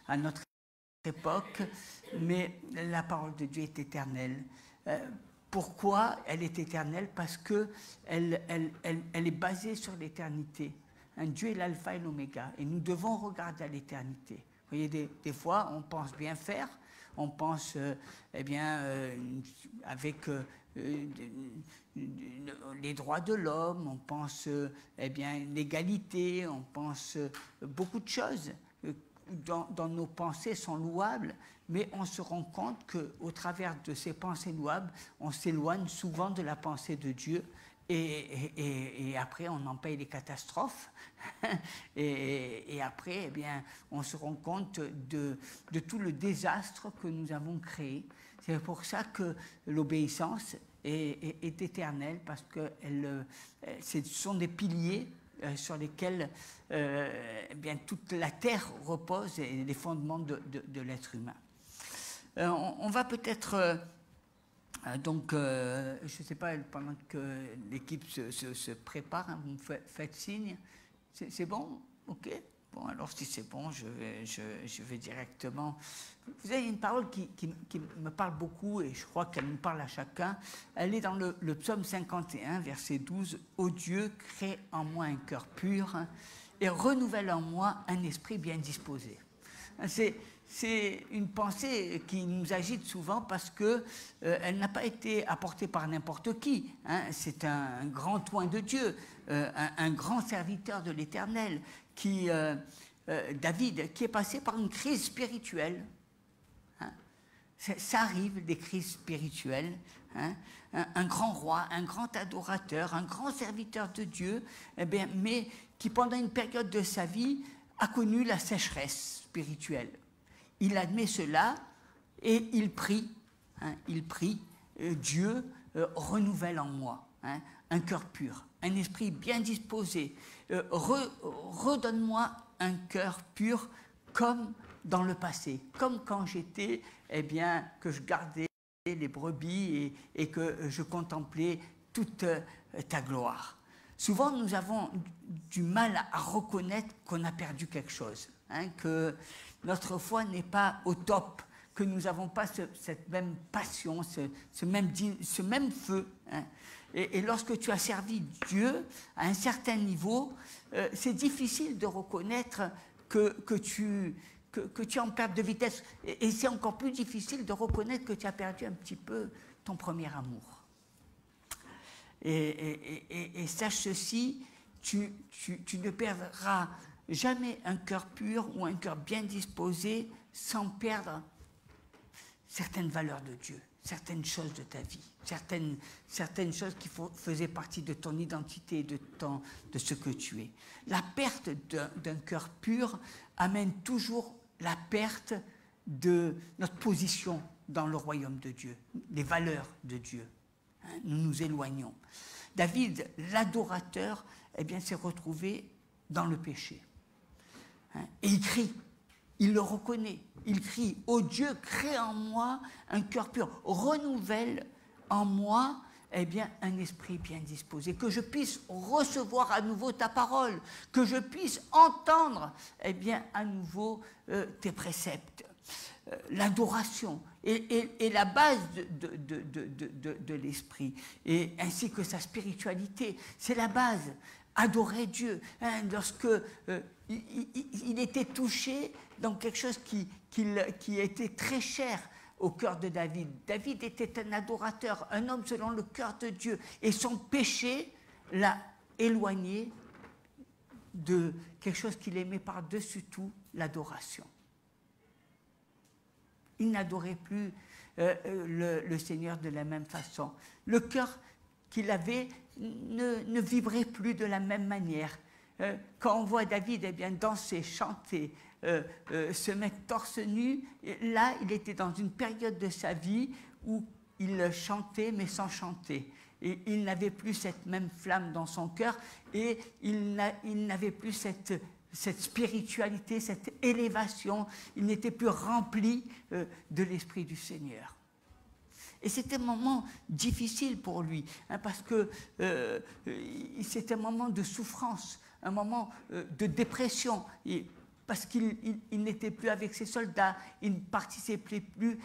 à notre époque, mais la parole de Dieu est éternelle. Pourquoi elle est éternelle? Parce qu'elle est basée sur l'éternité. Dieu est l'alpha et l'oméga, et nous devons regarder à l'éternité. Vous voyez, des fois, on pense bien faire, on pense, avec les droits de l'homme, on pense, l'égalité, on pense beaucoup de choses dans nos pensées sont louables, mais on se rend compte qu'au travers de ces pensées louables, on s'éloigne souvent de la pensée de Dieu. Et après, on en paye les catastrophes. et après, on se rend compte de tout le désastre que nous avons créé. C'est pour ça que l'obéissance est éternelle, parce que ce sont des piliers sur lesquels toute la terre repose, et les fondements de l'être humain. On va peut-être... Donc, je ne sais pas, pendant que l'équipe se prépare, vous me faites signe. C'est bon? Ok. Bon, alors si c'est bon, je vais directement... Vous avez une parole qui me parle beaucoup, et je crois qu'elle nous parle à chacun. Elle est dans le psaume 51, verset 12. « Ô Dieu, crée en moi un cœur pur et renouvelle en moi un esprit bien disposé. » C'est une pensée qui nous agite souvent, parce qu'elle n'a pas été apportée par n'importe qui. C'est un grand oint de Dieu, un grand serviteur de l'Éternel, David, qui est passé par une crise spirituelle. Ça arrive, des crises spirituelles. Un grand roi, un grand adorateur, un grand serviteur de Dieu, mais qui pendant une période de sa vie a connu la sécheresse spirituelle. Il admet cela et il prie. Dieu renouvelle en moi un cœur pur, un esprit bien disposé. Redonne-moi un cœur pur comme dans le passé, comme quand j'étais, que je gardais les brebis et que je contemplais toute ta gloire. Souvent, nous avons du mal à reconnaître qu'on a perdu quelque chose, que notre foi n'est pas au top, que nous n'avons pas cette même passion, ce même feu. Et lorsque tu as servi Dieu à un certain niveau, c'est difficile de reconnaître que tu es en perte de vitesse. Et c'est encore plus difficile de reconnaître que tu as perdu un petit peu ton premier amour. Et sache ceci, tu ne perdras jamais un cœur pur ou un cœur bien disposé sans perdre certaines valeurs de Dieu, certaines choses de ta vie, certaines choses qui faisaient partie de ton identité, de ce que tu es. La perte d'un cœur pur amène toujours la perte de notre position dans le royaume de Dieu, les valeurs de Dieu. Nous nous éloignons. David, l'adorateur, s'est retrouvé dans le péché. Et il crie, il le reconnaît, il crie « Ô Dieu, crée en moi un cœur pur, renouvelle en moi un esprit bien disposé, que je puisse recevoir à nouveau ta parole, que je puisse entendre à nouveau tes préceptes. » L'adoration est la base de l'esprit, et ainsi que sa spiritualité, c'est la base. Adorer Dieu, lorsque il était touché dans quelque chose qui était très cher au cœur de David. David était un adorateur, un homme selon le cœur de Dieu, et son péché l'a éloigné de quelque chose qu'il aimait par-dessus tout, l'adoration. Il n'adorait plus le Seigneur de la même façon. Le cœur qu'il avait ne vibrait plus de la même manière. Quand on voit David danser, chanter, se mettre torse nu, là, il était dans une période de sa vie où il chantait, mais sans chanter. Et il n'avait plus cette même flamme dans son cœur, et il n'avait plus cette spiritualité, cette élévation. Il n'était plus rempli de l'Esprit du Seigneur. Et c'était un moment difficile pour lui, parce que c'était un moment de souffrance, un moment de dépression. Et parce qu'il n'était plus avec ses soldats, il ne participait plus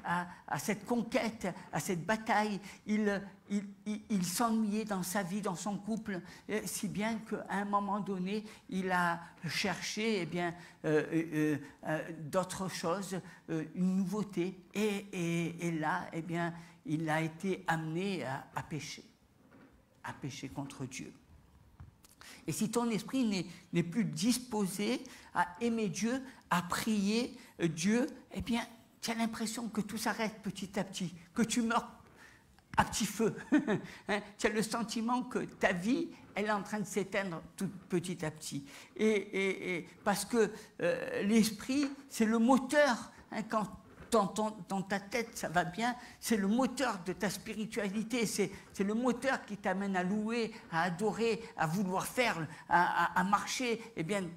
à cette conquête, à cette bataille. Il s'ennuyait dans sa vie, dans son couple, si bien qu'à un moment donné, il a cherché d'autres choses, une nouveauté. Et là, il a été amené à pécher contre Dieu. Et si ton esprit n'est plus disposé à aimer Dieu, à prier Dieu, tu as l'impression que tout s'arrête petit à petit, que tu meurs à petit feu. Tu as le sentiment que ta vie, elle est en train de s'éteindre tout petit à petit. Et parce que l'esprit, c'est le moteur. Quand dans ta tête, ça va bien, c'est le moteur de ta spiritualité, c'est le moteur qui t'amène à louer, à adorer, à vouloir faire, à marcher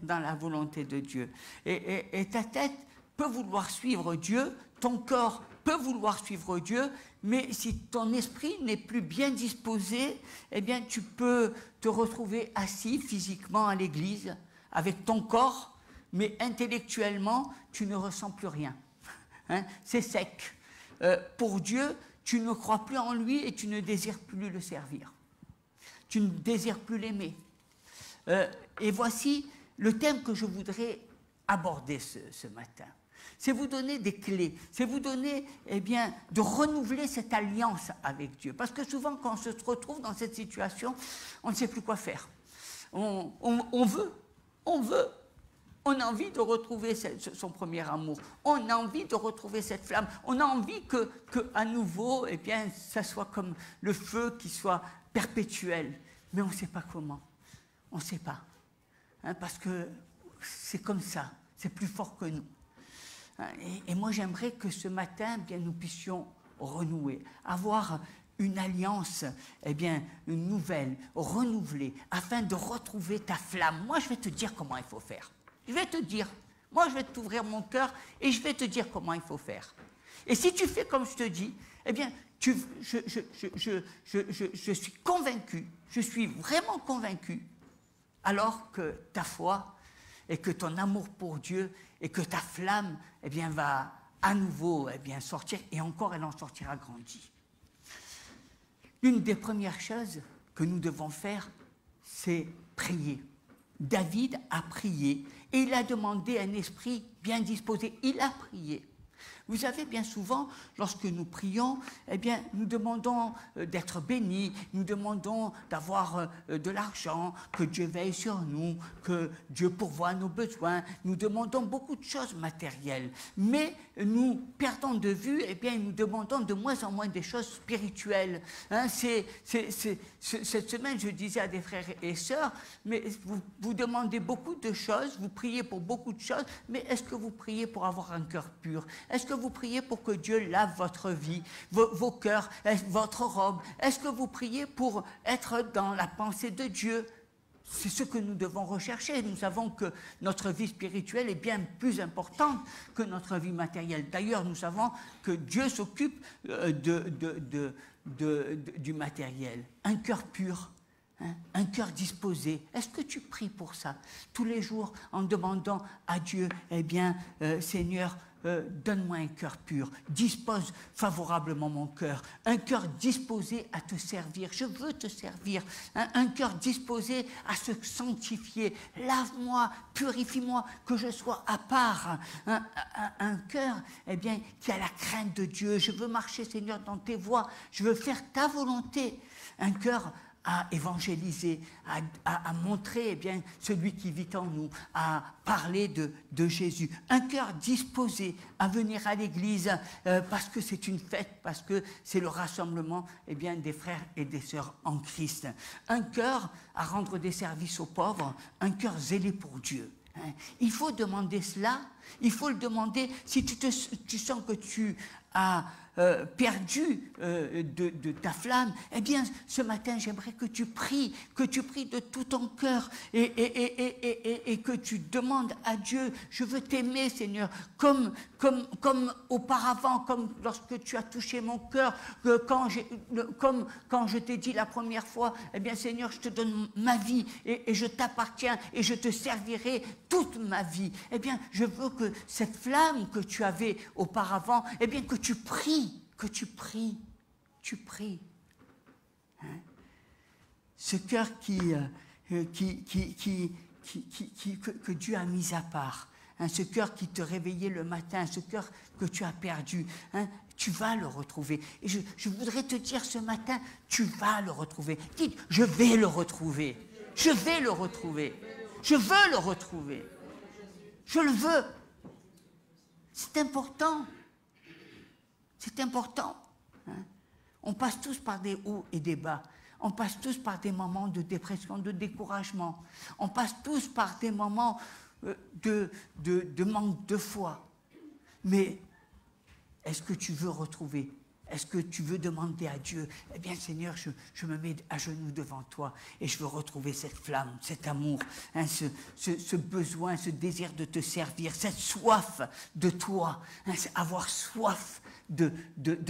dans la volonté de Dieu. Et ta tête peut vouloir suivre Dieu, ton corps peut vouloir suivre Dieu, mais si ton esprit n'est plus bien disposé, tu peux te retrouver assis physiquement à l'église, avec ton corps, mais intellectuellement, tu ne ressens plus rien. C'est sec. Pour Dieu, tu ne crois plus en lui et tu ne désires plus le servir. Tu ne désires plus l'aimer. Et voici le thème que je voudrais aborder ce matin. C'est vous donner des clés, c'est vous donner de renouveler cette alliance avec Dieu. Parce que souvent, quand on se retrouve dans cette situation, on ne sait plus quoi faire. On a envie de retrouver son premier amour. On a envie de retrouver cette flamme. On a envie que à nouveau, ça soit comme le feu qui soit perpétuel. Mais on ne sait pas comment. On ne sait pas. Parce que c'est comme ça. C'est plus fort que nous. Et moi, j'aimerais que ce matin, nous puissions renouer, avoir une alliance, une nouvelle, renouvelée, afin de retrouver ta flamme. Moi, je vais te dire comment il faut faire. Je vais te dire, moi je vais t'ouvrir mon cœur et je vais te dire comment il faut faire. Et si tu fais comme je te dis, je suis convaincu, je suis vraiment convaincu, alors que ta foi et que ton amour pour Dieu et que ta flamme va à nouveau sortir, et encore elle en sortira grandie. L'une des premières choses que nous devons faire, c'est prier. David a prié et il a demandé un esprit bien disposé. Il a prié. Vous savez, bien souvent, lorsque nous prions, nous demandons d'être bénis, nous demandons d'avoir de l'argent, que Dieu veille sur nous, que Dieu pourvoie nos besoins. Nous demandons beaucoup de choses matérielles. Mais nous perdons de vue, nous demandons de moins en moins des choses spirituelles. Cette semaine, je disais à des frères et sœurs, mais vous demandez beaucoup de choses, vous priez pour beaucoup de choses, mais est-ce que vous priez pour avoir un cœur pur? Est-ce que vous priez pour que Dieu lave votre vie, vos cœurs, votre robe? Est-ce que vous priez pour être dans la pensée de Dieu? C'est ce que nous devons rechercher. Nous savons que notre vie spirituelle est bien plus importante que notre vie matérielle. D'ailleurs, nous savons que Dieu s'occupe du matériel. Un cœur pur, un cœur disposé. Est-ce que tu pries pour ça tous les jours en demandant à Dieu, Seigneur, donne-moi un cœur pur, dispose favorablement mon cœur, un cœur disposé à te servir, je veux te servir, un cœur disposé à se sanctifier, lave-moi, purifie-moi, que je sois à part, un cœur qui a la crainte de Dieu, je veux marcher, Seigneur, dans tes voies, je veux faire ta volonté, un cœur à évangéliser, à montrer celui qui vit en nous, à parler de Jésus. Un cœur disposé à venir à l'église parce que c'est une fête, parce que c'est le rassemblement des frères et des sœurs en Christ. Un cœur à rendre des services aux pauvres, un cœur zélé pour Dieu. Il faut demander cela, il faut le demander. Si tu sens que tu perdu de ta flamme, eh bien, ce matin, j'aimerais que tu pries de tout ton cœur et que tu demandes à Dieu, je veux t'aimer, Seigneur, comme auparavant, comme lorsque tu as touché mon cœur, quand je t'ai dit la première fois, eh bien, Seigneur, je te donne ma vie et je t'appartiens et je te servirai toute ma vie. Eh bien, je veux que cette flamme que tu avais auparavant, eh bien, que tu pries. Hein? Ce cœur que Dieu a mis à part, hein? Ce cœur qui te réveillait le matin, ce cœur que tu as perdu, hein? Tu vas le retrouver. Et je voudrais te dire ce matin, tu vas le retrouver. Dites, je vais le retrouver. Je vais le retrouver. Je veux le retrouver. Je le veux. C'est important. C'est important. Hein? On passe tous par des hauts et des bas. On passe tous par des moments de dépression, de découragement. On passe tous par des moments de manque de foi. Mais est-ce que tu veux retrouver? Est-ce que tu veux demander à Dieu, eh bien Seigneur, je me mets à genoux devant toi et je veux retrouver cette flamme, cet amour, hein, ce besoin, ce désir de te servir, cette soif de toi, hein, avoir soif de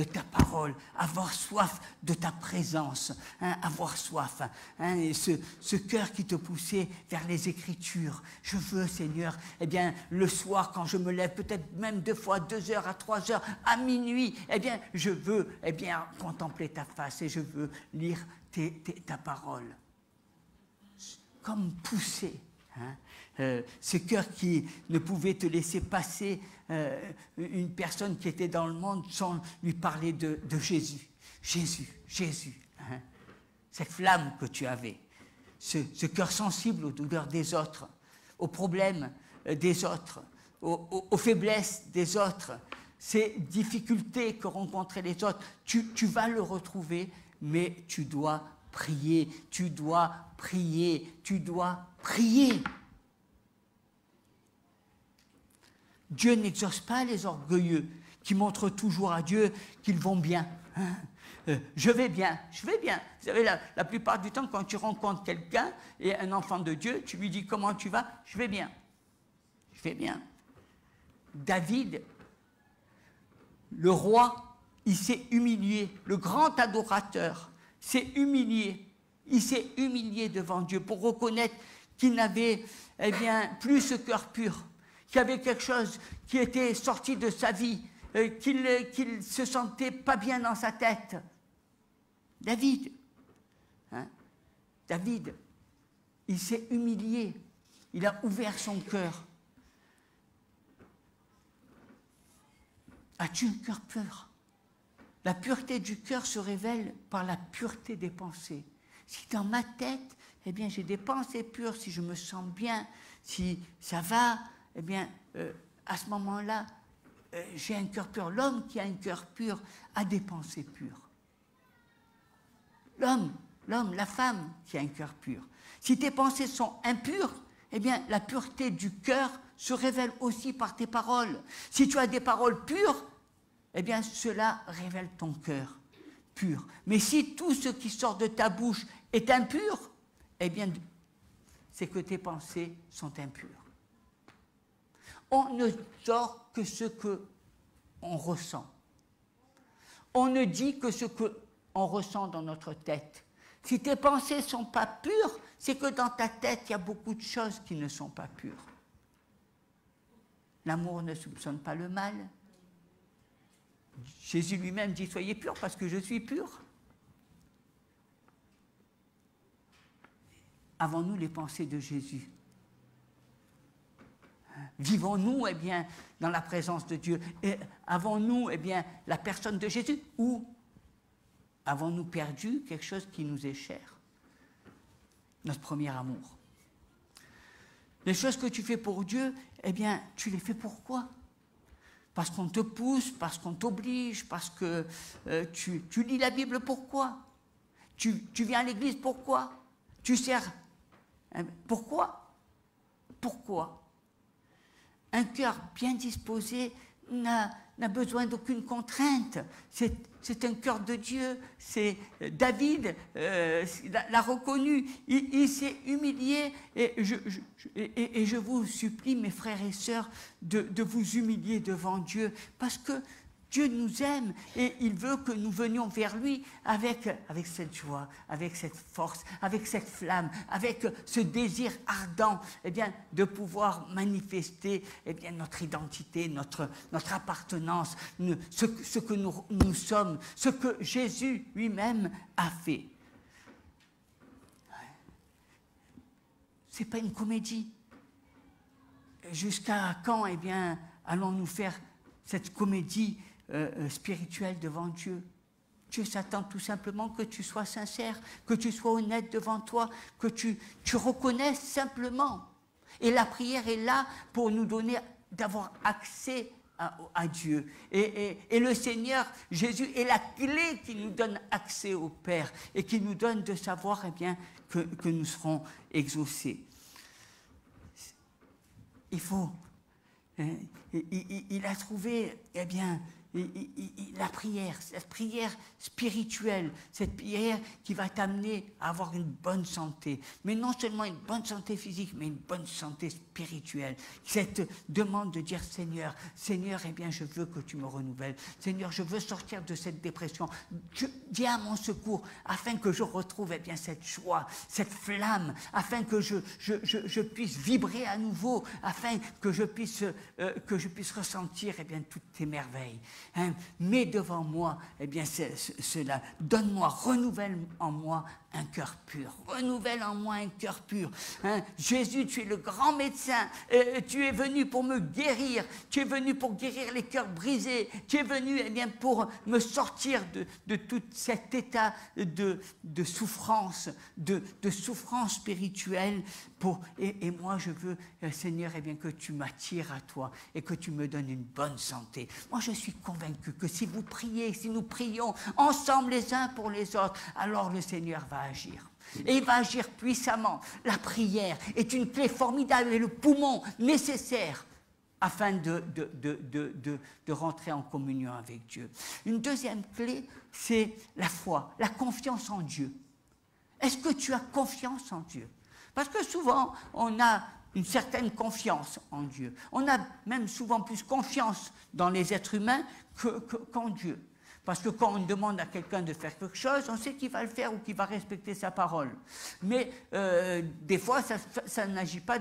ta parole, avoir soif de ta présence, hein, avoir soif, hein, et ce cœur qui te poussait vers les Écritures. Je veux, Seigneur, eh bien, le soir, quand je me lève, peut-être même 2 fois, 2 heures, à 3 heures, à minuit, eh bien, je veux, eh bien, contempler ta face et je veux lire ta parole. Comme pousser, hein. Ce cœur qui ne pouvait te laisser passer une personne qui était dans le monde sans lui parler de Jésus. Jésus. Hein. Cette flamme que tu avais, ce cœur sensible aux douleurs des autres, aux problèmes des autres, aux faiblesses des autres, ces difficultés que rencontraient les autres, tu vas le retrouver, mais tu dois prier. Dieu n'exauce pas les orgueilleux qui montrent toujours à Dieu qu'ils vont bien. Je vais bien. Vous savez, la plupart du temps, quand tu rencontres quelqu'un et un enfant de Dieu, tu lui dis comment tu vas? Je vais bien. David, le roi, il s'est humilié. Le grand adorateur s'est humilié. Il s'est humilié devant Dieu pour reconnaître qu'il n'avait plus ce cœur pur, qu'il y avait quelque chose qui était sorti de sa vie, qu'il se sentait pas bien dans sa tête. David, il s'est humilié, il a ouvert son cœur. As-tu un cœur pur? La pureté du cœur se révèle par la pureté des pensées. Si dans ma tête, eh bien, j'ai des pensées pures, si je me sens bien, si ça va, eh bien, à ce moment-là, j'ai un cœur pur. L'homme qui a un cœur pur a des pensées pures. L'homme, la femme qui a un cœur pur. Si tes pensées sont impures, eh bien, la pureté du cœur se révèle aussi par tes paroles. Si tu as des paroles pures, eh bien, cela révèle ton cœur pur. Mais si tout ce qui sort de ta bouche est impur, eh bien, c'est que tes pensées sont impures. On ne sort que ce qu'on ressent. On ne dit que ce qu'on ressent dans notre tête. Si tes pensées ne sont pas pures, c'est que dans ta tête, il y a beaucoup de choses qui ne sont pas pures. L'amour ne soupçonne pas le mal. Jésus lui-même dit « Soyez purs parce que je suis pur ». Avons-nous les pensées de Jésus? Vivons-nous, eh bien, dans la présence de Dieu? Et avons-nous, eh bien, la personne de Jésus? Ou avons-nous perdu quelque chose qui nous est cher? Notre premier amour. Les choses que tu fais pour Dieu, eh bien, tu les fais pourquoi? Parce qu'on te pousse, parce qu'on t'oblige, parce que tu lis la Bible, pourquoi? Tu viens à l'église, pourquoi? Tu sers, pourquoi? Pourquoi? Un cœur bien disposé n'a besoin d'aucune contrainte. C'est un cœur de Dieu. C'est David l'a reconnu. Il s'est humilié. Et je vous supplie, mes frères et sœurs, de vous humilier devant Dieu, parce que Dieu nous aime et il veut que nous venions vers lui avec cette joie, avec cette force, avec cette flamme, avec ce désir ardent, eh bien, de pouvoir manifester, eh bien, notre identité, notre appartenance, ce que nous sommes, ce que Jésus lui-même a fait. Ce n'est pas une comédie. Jusqu'à quand, eh bien, allons-nous faire cette comédie spirituelle devant Dieu? Dieu s'attend tout simplement que tu sois sincère, que tu sois honnête devant toi, que tu reconnaisses simplement. Et la prière est là pour nous donner, d'avoir accès à Dieu. Et le Seigneur, Jésus, est la clé qui nous donne accès au Père et qui nous donne de savoir, eh bien, que nous serons exaucés. Il faut... Il a trouvé, eh bien, la prière, cette prière spirituelle, cette prière qui va t'amener à avoir une bonne santé. Mais non seulement une bonne santé physique, mais une bonne santé spirituelle. Cette demande de dire, Seigneur, eh bien, je veux que tu me renouvelles. Seigneur, je veux sortir de cette dépression. Viens à mon secours, afin que je retrouve, eh bien, cette joie, cette flamme, afin que je puisse vibrer à nouveau, afin que je puisse ressentir, eh bien, toutes tes merveilles. Hein, mets devant moi, eh bien, cela. Donne-moi, renouvelle en moi un cœur pur. Renouvelle en moi un cœur pur. Hein, Jésus, tu es le grand médecin. Tu es venu pour me guérir. Tu es venu pour guérir les cœurs brisés. Tu es venu, eh bien, pour me sortir de tout cet état de souffrance, de souffrance spirituelle. Et moi, je veux, Seigneur, eh bien, que tu m'attires à toi et que tu me donnes une bonne santé. Moi, je suis convaincu que si vous priez, si nous prions ensemble les uns pour les autres, alors le Seigneur va agir. Et il va agir puissamment. La prière est une clé formidable et le poumon nécessaire afin de rentrer en communion avec Dieu. Une deuxième clé, c'est la foi, la confiance en Dieu. Est-ce que tu as confiance en Dieu? Parce que souvent, on a une certaine confiance en Dieu. On a même souvent plus confiance dans les êtres humains qu'en Dieu. Parce que quand on demande à quelqu'un de faire quelque chose, on sait qu'il va le faire ou qu'il va respecter sa parole. Mais des fois, ça n'agit pas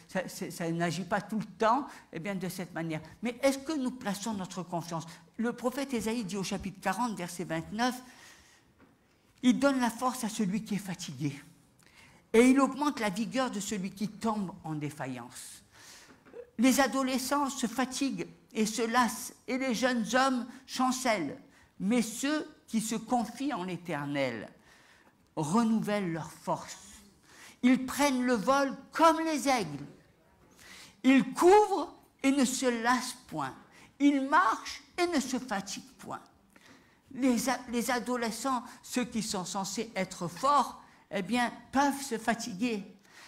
ça n'agit pas tout le temps, eh bien, de cette manière. Mais est-ce que nous plaçons notre confiance? Le prophète Ésaïe dit au chapitre 40, verset 29, il donne la force à celui qui est fatigué. Et il augmente la vigueur de celui qui tombe en défaillance. Les adolescents se fatiguent et se lassent, et les jeunes hommes chancellent. Mais ceux qui se confient en l'Éternel renouvellent leur force. Ils prennent le vol comme les aigles. Ils couvrent et ne se lassent point. Ils marchent et ne se fatiguent point. Les adolescents, ceux qui sont censés être forts, eh bien, peuvent se fatiguer.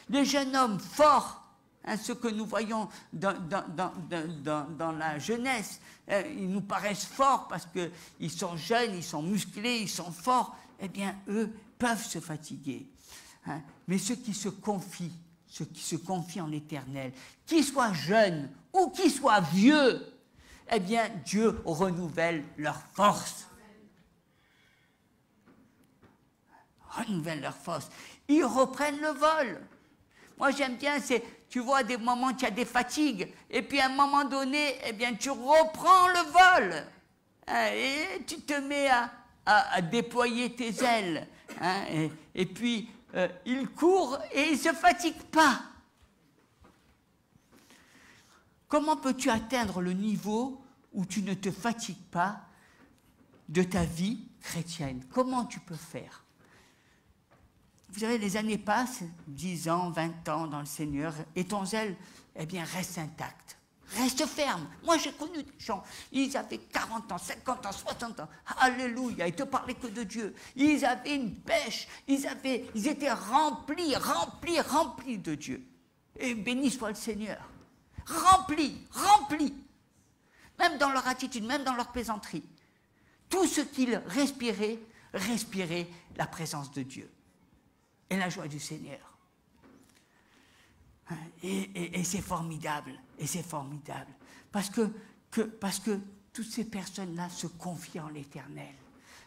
Les jeunes hommes forts, hein, ceux que nous voyons dans la jeunesse, ils nous paraissent forts parce qu'ils sont jeunes, ils sont musclés, ils sont forts, eh bien, eux peuvent se fatiguer. Hein. Mais ceux qui se confient en l'Éternel, qu'ils soient jeunes ou qu'ils soient vieux, eh bien, Dieu renouvelle leur force. Renouvellent leur force. Ils reprennent le vol. Moi, j'aime bien, tu vois, des moments, tu as des fatigues, et puis à un moment donné, eh bien, tu reprends le vol. Hein, et tu te mets à déployer tes ailes. Hein, et puis, ils courent et ils ne se fatiguent pas. Comment peux-tu atteindre le niveau où tu ne te fatigues pas de ta vie chrétienne? Comment tu peux faire? Vous savez, les années passent, 10 ans, 20 ans dans le Seigneur, et ton zèle, eh bien, reste intact. Reste ferme. Moi, j'ai connu des gens, ils avaient 40 ans, 50 ans, 60 ans. Alléluia, ils ne te parlaient que de Dieu. Ils avaient une pêche, ils étaient remplis de Dieu. Et béni soit le Seigneur. Remplis. même dans leur attitude, même dans leur plaisanterie. Tout ce qu'ils respiraient la présence de Dieu et la joie du Seigneur. Et c'est formidable, parce que toutes ces personnes-là se confient en l'Éternel.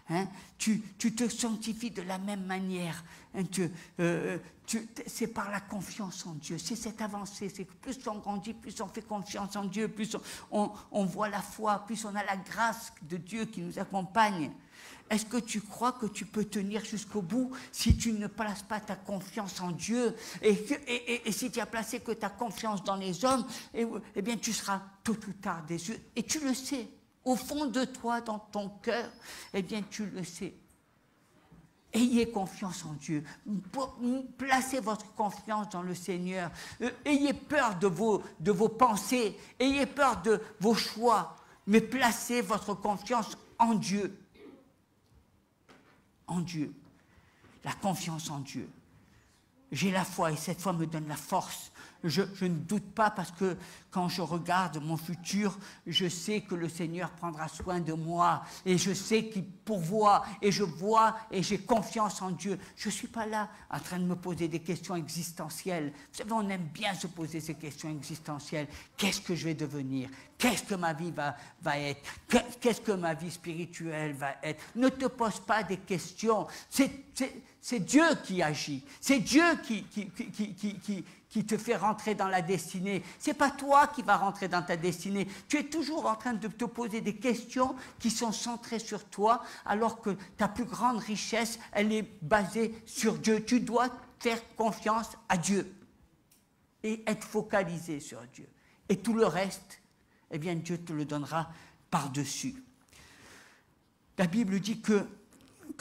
Hein, tu te sanctifies de la même manière. Hein, c'est par la confiance en Dieu. C'est cette avancée. C'est que plus on grandit, plus on fait confiance en Dieu, plus on voit la foi, plus on a la grâce de Dieu qui nous accompagne. Est-ce que tu crois que tu peux tenir jusqu'au bout si tu ne places pas ta confiance en Dieu et si tu as placé que ta confiance dans les hommes, eh bien tu seras tôt ou tard déçu. Et tu le sais. Au fond de toi, dans ton cœur, eh bien, tu le sais. Ayez confiance en Dieu. Placez votre confiance dans le Seigneur. Ayez peur de vos pensées. Ayez peur de vos choix. Mais placez votre confiance en Dieu. En Dieu. La confiance en Dieu. J'ai la foi et cette foi me donne la force. Je ne doute pas parce que quand je regarde mon futur, je sais que le Seigneur prendra soin de moi et je sais qu'il pourvoit et je vois et j'ai confiance en Dieu. Je ne suis pas là en train de me poser des questions existentielles. Vous savez, on aime bien se poser ces questions existentielles. Qu'est-ce que je vais devenir? Qu'est-ce que ma vie va être? Qu'est-ce que ma vie spirituelle va être? Ne te pose pas des questions. C'est Dieu qui agit. C'est Dieu qui te fait rentrer dans la destinée. Ce n'est pas toi qui vas rentrer dans ta destinée. Tu es toujours en train de te poser des questions qui sont centrées sur toi, alors que ta plus grande richesse, elle est basée sur Dieu. Tu dois faire confiance à Dieu et être focalisé sur Dieu. Et tout le reste, eh bien, Dieu te le donnera par-dessus. La Bible dit que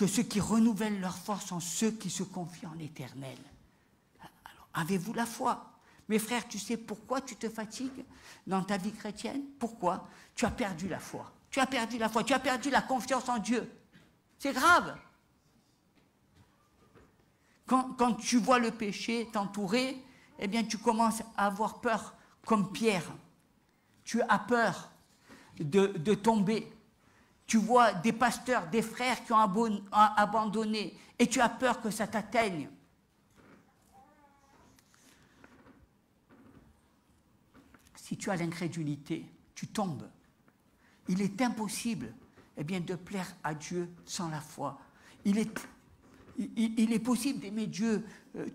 ceux qui renouvellent leur force sont ceux qui se confient en l'Éternel. Alors, avez-vous la foi? Mes frères, tu sais pourquoi tu te fatigues dans ta vie chrétienne? Pourquoi? Tu as perdu la foi. Tu as perdu la foi, tu as perdu la confiance en Dieu. C'est grave. Quand tu vois le péché t'entourer, eh bien, tu commences à avoir peur, comme Pierre. Tu as peur de tomber. Tu vois des pasteurs, des frères qui ont abandonné et tu as peur que ça t'atteigne. Si tu as l'incrédulité, tu tombes. Il est impossible, eh bien, de plaire à Dieu sans la foi. Il est possible d'aimer Dieu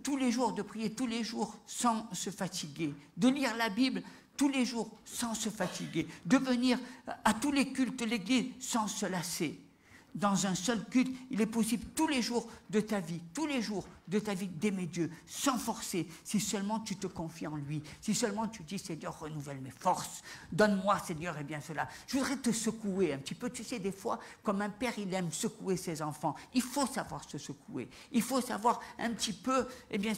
tous les jours, de prier tous les jours sans se fatiguer, de lire la Bible tous les jours sans se fatiguer, de venir à tous les cultes de l'Église sans se lasser. Dans un seul culte, il est possible tous les jours de ta vie, d'aimer Dieu, sans forcer, si seulement tu te confies en lui, si seulement tu dis, Seigneur, renouvelle mes forces, donne-moi, Seigneur, et bien cela. Je voudrais te secouer un petit peu, tu sais, des fois, comme un père, il aime secouer ses enfants, il faut savoir se secouer, il faut savoir un petit peu, eh bien,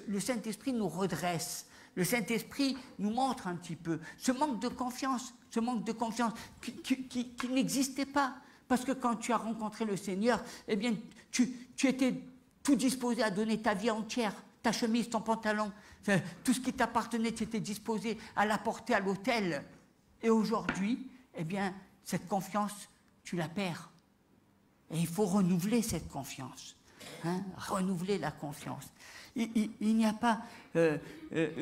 le Saint-Esprit nous redresse. Le Saint-Esprit nous montre un petit peu ce manque de confiance qui n'existait pas. Parce que quand tu as rencontré le Seigneur, eh bien, tu étais tout disposé à donner ta vie entière, ta chemise, ton pantalon, tout ce qui t'appartenait, tu étais disposé à l'apporter à l'autel. Et aujourd'hui, eh bien, cette confiance, tu la perds. Et il faut renouveler cette confiance. Hein, renouveler la confiance. Il n'y a pas...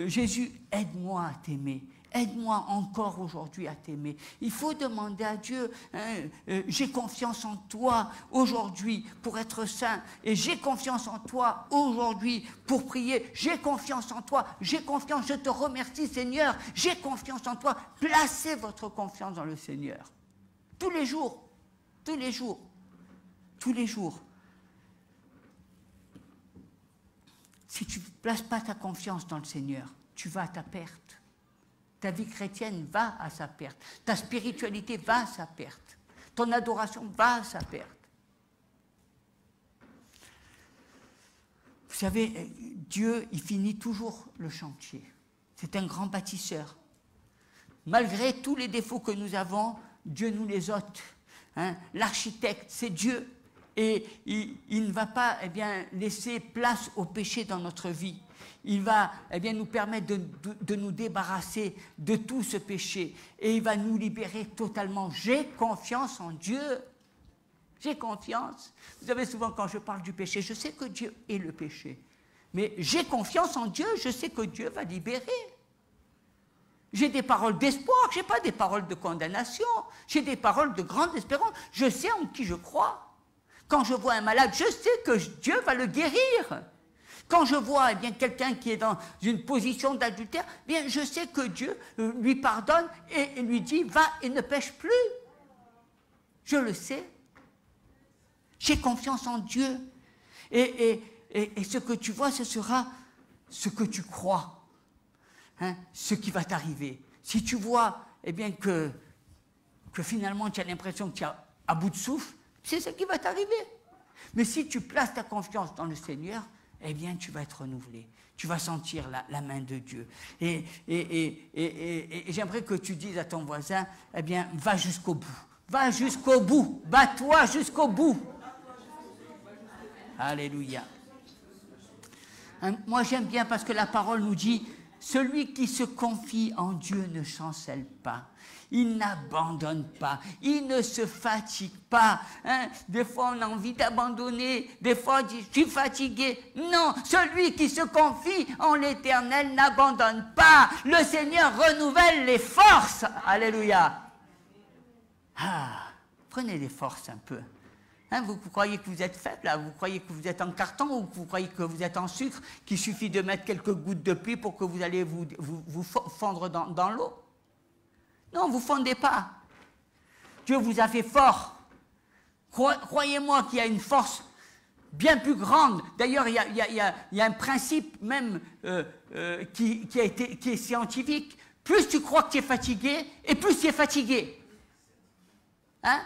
Jésus, aide-moi à t'aimer. Aide-moi encore aujourd'hui à t'aimer. Il faut demander à Dieu, hein, j'ai confiance en toi aujourd'hui pour être saint, et j'ai confiance en toi aujourd'hui pour prier, j'ai confiance en toi, j'ai confiance, je te remercie Seigneur, j'ai confiance en toi. Placez votre confiance dans le Seigneur. Tous les jours, tous les jours, tous les jours. Si tu ne places pas ta confiance dans le Seigneur, tu vas à ta perte. Ta vie chrétienne va à sa perte. Ta spiritualité va à sa perte. Ton adoration va à sa perte. Vous savez, Dieu, il finit toujours le chantier. C'est un grand bâtisseur. Malgré tous les défauts que nous avons, Dieu nous les ôte. Hein? L'architecte, c'est Dieu. Et il ne va pas laisser place au péché dans notre vie. Il va nous permettre de nous débarrasser de tout ce péché. Et il va nous libérer totalement. J'ai confiance en Dieu. J'ai confiance. Vous savez, souvent quand je parle du péché, je sais que Dieu est le péché. Mais j'ai confiance en Dieu, je sais que Dieu va libérer. J'ai des paroles d'espoir, je n'ai pas des paroles de condamnation. J'ai des paroles de grande espérance. Je sais en qui je crois. Quand je vois un malade, je sais que Dieu va le guérir. Quand je vois quelqu'un qui est dans une position d'adultère, je sais que Dieu lui pardonne et lui dit « va et ne pêche plus ». Je le sais. J'ai confiance en Dieu. Et ce que tu vois, ce sera ce que tu crois. Hein, ce qui va t'arriver. Si tu vois que finalement tu as l'impression que tu es à bout de souffle, c'est ce qui va t'arriver. Mais si tu places ta confiance dans le Seigneur, tu vas être renouvelé. Tu vas sentir la main de Dieu. Et j'aimerais que tu dises à ton voisin, va jusqu'au bout. Va jusqu'au bout. Bats-toi jusqu'au bout. Alléluia. Moi j'aime bien parce que la parole nous dit, celui qui se confie en Dieu ne chancelle pas. Il n'abandonne pas, il ne se fatigue pas. Hein? Des fois, on a envie d'abandonner, des fois, on dit, je suis fatigué. Non, celui qui se confie en l'Éternel n'abandonne pas. Le Seigneur renouvelle les forces. Alléluia. Prenez des forces un peu. Hein, vous croyez que vous êtes faible, là? Vous croyez que vous êtes en carton ou vous croyez que vous êtes en sucre, qu'il suffit de mettre quelques gouttes de pluie pour que vous allez vous fondre dans l'eau? Non, vous ne fondez pas. Dieu vous a fait fort. Croyez-moi qu'il y a une force bien plus grande. D'ailleurs, il y a un principe même qui est scientifique. Plus tu crois que tu es fatigué, et plus tu es fatigué. Hein?